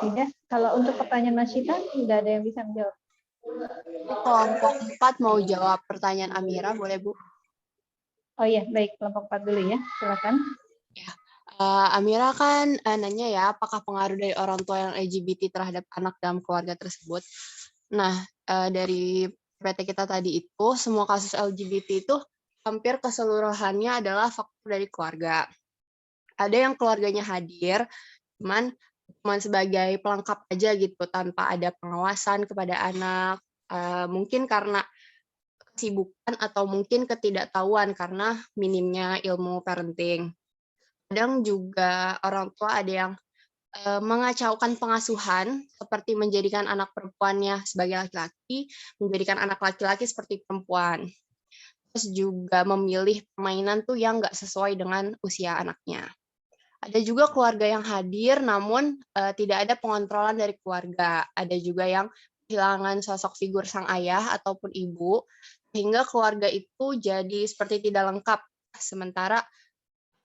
Tidak. Kalau untuk pertanyaan Mas Syita, tidak ada yang bisa menjawab. Kelompok 4 mau jawab pertanyaan Amira, boleh Bu? Oh iya, baik. Kelompok 4 dulu ya, silakan. Ya. Amira kan nanya ya, apakah pengaruh dari orang tua yang LGBT terhadap anak dalam keluarga tersebut? Nah, dari PT kita tadi itu, semua kasus LGBT itu hampir keseluruhannya adalah faktor dari keluarga. Ada yang keluarganya hadir, cuman sebagai pelengkap aja gitu, tanpa ada pengawasan kepada anak, mungkin karena kesibukan atau mungkin ketidaktahuan karena minimnya ilmu parenting. Kadang juga orang tua ada yang mengacaukan pengasuhan, seperti menjadikan anak perempuannya sebagai laki-laki, menjadikan anak laki-laki seperti perempuan. Terus juga memilih permainan tuh yang nggak sesuai dengan usia anaknya. Ada juga keluarga yang hadir, namun tidak ada pengontrolan dari keluarga. Ada juga yang kehilangan sosok figur sang ayah ataupun ibu, sehingga keluarga itu jadi seperti tidak lengkap. Sementara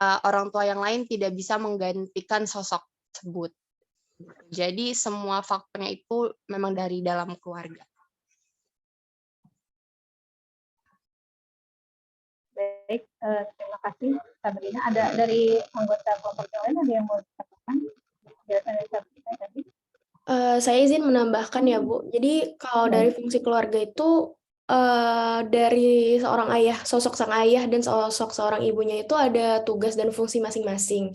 orang tua yang lain tidak bisa menggantikan sosok tersebut. Jadi semua faktornya itu memang dari dalam keluarga. Baik, terima kasih Sabrina. Ada dari anggota kelompok yang lain ada yang mau dikatakan? Saya izin menambahkan ya Bu. Jadi kalau dari fungsi keluarga itu dari seorang ayah, sosok sang ayah dan sosok seorang ibunya itu ada tugas dan fungsi masing-masing.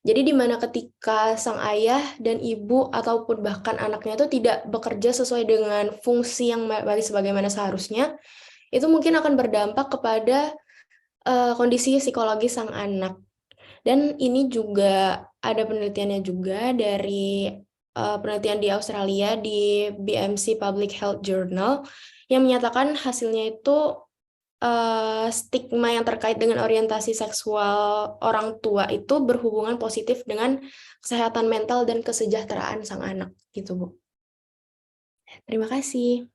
Jadi di mana ketika sang ayah dan ibu ataupun bahkan anaknya itu tidak bekerja sesuai dengan fungsi yang sebagaimana seharusnya, itu mungkin akan berdampak kepada kondisi psikologi sang anak. Dan ini juga ada penelitiannya juga dari penelitian di Australia di BMC Public Health Journal yang menyatakan hasilnya itu stigma yang terkait dengan orientasi seksual orang tua itu berhubungan positif dengan kesehatan mental dan kesejahteraan sang anak gitu, Bu. Terima kasih.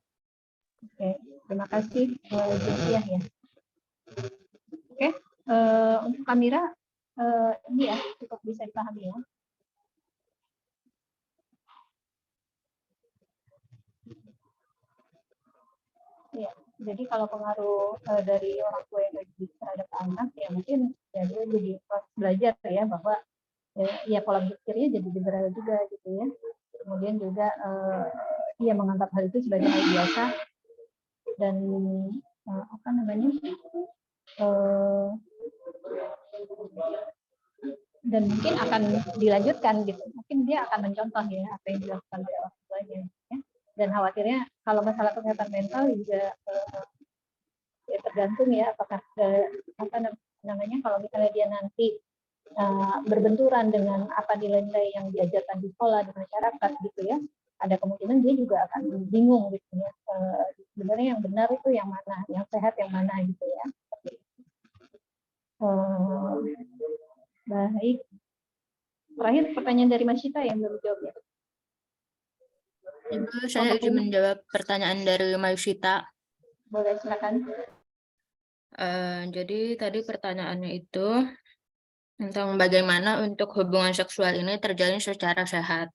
Oke, terima kasih Zintiah ya. Oke, untuk Kamira ini ya cukup bisa dipahami ya. Ya, jadi kalau pengaruh dari orang tua yang didik terhadap anak ya mungkin ya dia jadi proses belajar ya bahwa ya pola pikirnya jadi liberal juga gitu ya. Kemudian juga dia menganggap hal itu sebagai hal biasa dan apa namanya dan mungkin akan dilanjutkan gitu. Mungkin dia akan mencontoh ya apa yang dilakukan oleh orang tuanya. Ya. Dan khawatirnya kalau masalah kesehatan mental juga ya tergantung ya apakah apa namanya kalau misalnya dia nanti berbenturan dengan apa nilai-nilai yang diajarkan di sekolah di masyarakat gitu ya, ada kemungkinan dia juga akan bingung gitu ya. Sebenarnya yang benar itu yang mana, yang sehat yang mana gitu ya. Baik. Terakhir pertanyaan dari Mas Syita yang belum jawab ya. Ibu, saya izin menjawab pertanyaan dari Mas Syita. Boleh, silakan. Jadi tadi pertanyaannya itu tentang bagaimana untuk hubungan seksual ini terjalin secara sehat.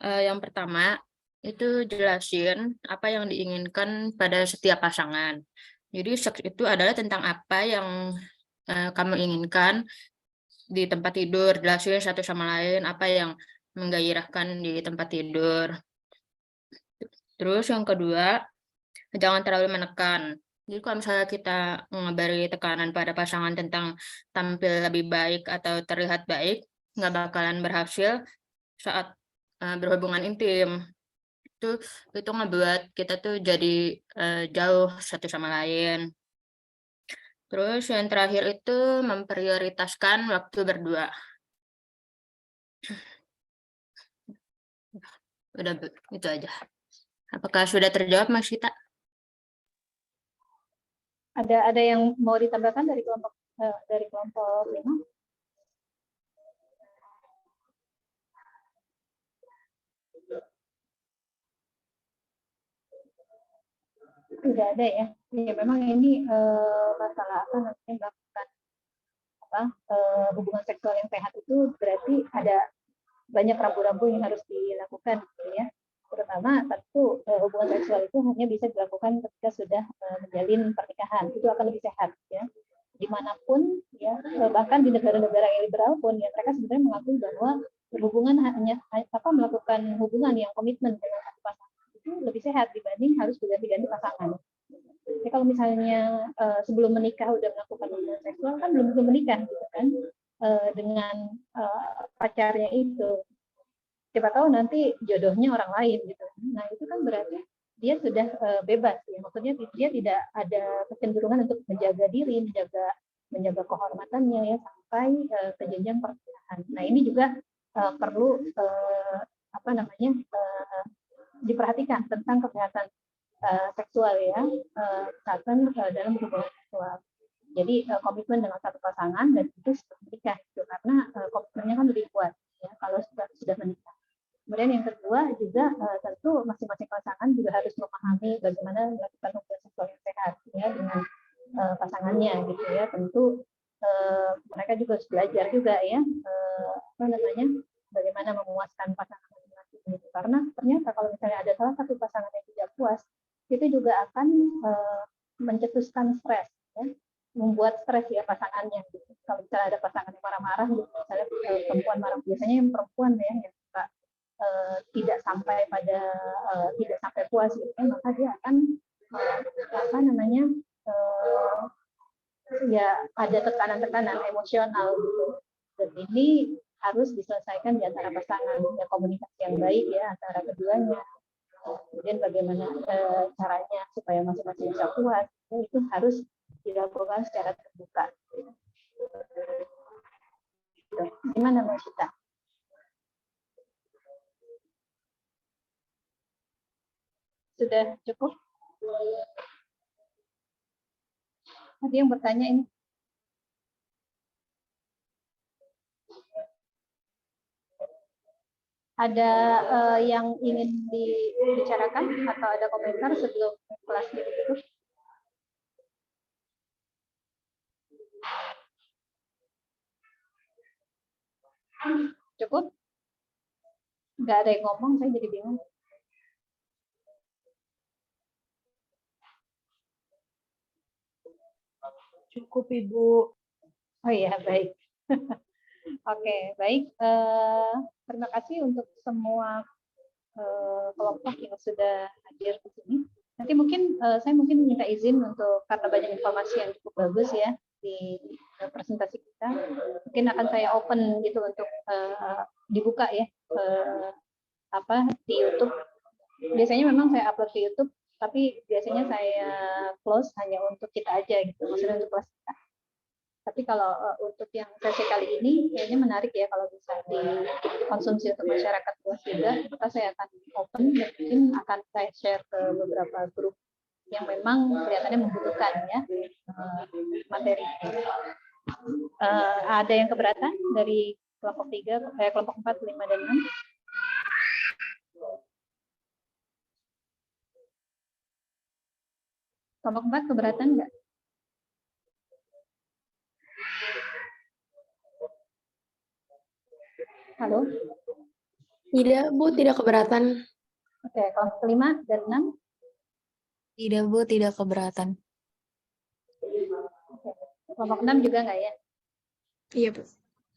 Yang pertama, itu jelasin apa yang diinginkan pada setiap pasangan. Jadi seks itu adalah tentang apa yang kamu inginkan di tempat tidur, jelasin satu sama lain apa yang menggairahkan di tempat tidur. Terus yang kedua, jangan terlalu menekan. Jadi kalau misalnya kita memberi tekanan pada pasangan tentang tampil lebih baik atau terlihat baik, nggak bakalan berhasil saat berhubungan intim. Itu ngebuat kita tuh jadi jauh satu sama lain. Terus yang terakhir itu memprioritaskan waktu berdua. Udah itu aja. Apakah sudah terjawab, Mas Syita? Ada yang mau ditambahkan dari kelompok 5? Tidak ada ya. Ya memang ini masalah apa namanya melakukan hubungan seksual yang sehat itu berarti ada banyak rambu-rambu yang harus dilakukan gitu ya. Terutama tentu hubungan seksual itu hanya bisa dilakukan ketika sudah menjalin pernikahan. Itu akan lebih sehat ya. Dimanapun ya, bahkan di negara-negara yang liberal pun ya mereka sebenarnya mengakui bahwa berhubungan hanya melakukan hubungan yang komitmen dengan satu pasangan itu lebih sehat dibanding harus berganti-ganti pasangan. Jadi kalau misalnya sebelum menikah udah melakukan hubungan seksual kan belum tentu menikah gitu kan dengan pacarnya itu. Siapa tahu nanti jodohnya orang lain gitu. Nah itu kan berarti dia sudah bebas ya. Maksudnya dia tidak ada kecenderungan untuk menjaga diri, menjaga kehormatannya ya sampai ke jenjang pernikahan. Nah ini juga perlu diperhatikan tentang kesehatan seksual ya, kesehatan dalam hubungan seksual. Jadi komitmen dengan satu pasangan dan itu sudah menikah gitu, karena komitmennya kan lebih kuat ya kalau sudah menikah. Kemudian yang kedua juga tentu masing-masing pasangan juga harus memahami bagaimana melakukan hubungan seksual yang sehat ya dengan pasangannya gitu ya. Tentu mereka juga harus belajar juga ya bagaimana memuaskan pasangan masing-masing gitu. Karena ternyata kalau misalnya ada salah satu pasangan yang tidak puas, itu juga akan mencetuskan stres ya. Membuat stres ya pasangannya gitu. Kalau misalnya ada pasangan yang marah-marah gitu, misalnya perempuan marah, biasanya yang perempuan ya yang suka tidak sampai puas gitu, maka dia akan ya ada tekanan-tekanan emosional gitu. Dan ini harus diselesaikan di antara pasangan ya, komunikasi yang baik ya antara keduanya. Kemudian bagaimana caranya supaya masing-masing bisa puas itu harus dilakukan secara terbuka. Gimana Mbak Syita? Sudah cukup? Ada yang bertanya ini? Ada yang ingin dibicarakan atau ada komentar sebelum kelasnya ditutup? Cukup? Nggak ada yang ngomong, saya jadi bingung. Cukup, Ibu. Oh iya, baik. Oke, baik. Terima kasih untuk semua kelompok yang sudah hadir di sini. Nanti mungkin saya minta izin untuk, karena banyak informasi yang cukup bagus ya di presentasi kita, mungkin akan saya open gitu untuk dibuka ya di YouTube. Biasanya memang saya upload ke YouTube, tapi biasanya saya close hanya untuk kita aja gitu, maksudnya untuk kelas kita. Tapi kalau untuk yang sesi kali ini kayaknya menarik ya kalau bisa dikonsumsi untuk masyarakat luas juga, maka saya akan open dan mungkin akan saya share ke beberapa grup yang memang kelihatannya membutuhkan ya materi. Ada yang keberatan dari kelompok 3, kelompok 4, 5, dan 6? Kelompok 4 keberatan nggak? Halo? Tidak, Bu, tidak keberatan. Oke, kelompok 5 dan 6? Tidak, Bu, tidak keberatan. Oke. Kelompok 6 juga nggak ya? Iya, Bu.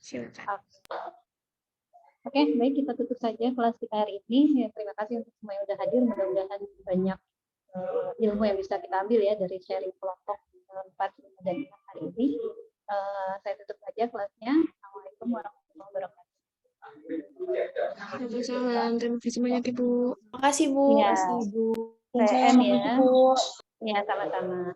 Silakan. Oke, baik, kita tutup saja kelas kita hari ini. Ya, terima kasih untuk semua yang sudah hadir. Mudah-mudahan banyak ilmu yang bisa kita ambil ya dari sharing kelompok 4, 5, dan 6 hari ini. Saya tutup saja kelasnya. Assalamualaikum warahmatullahi wabarakatuh. Waalaikumsalam. Terima kasih banyak, Ibu. Makasih, Bu. Iya. Makasih, Bu. Saya M ya. Bu. Ya, sama-sama.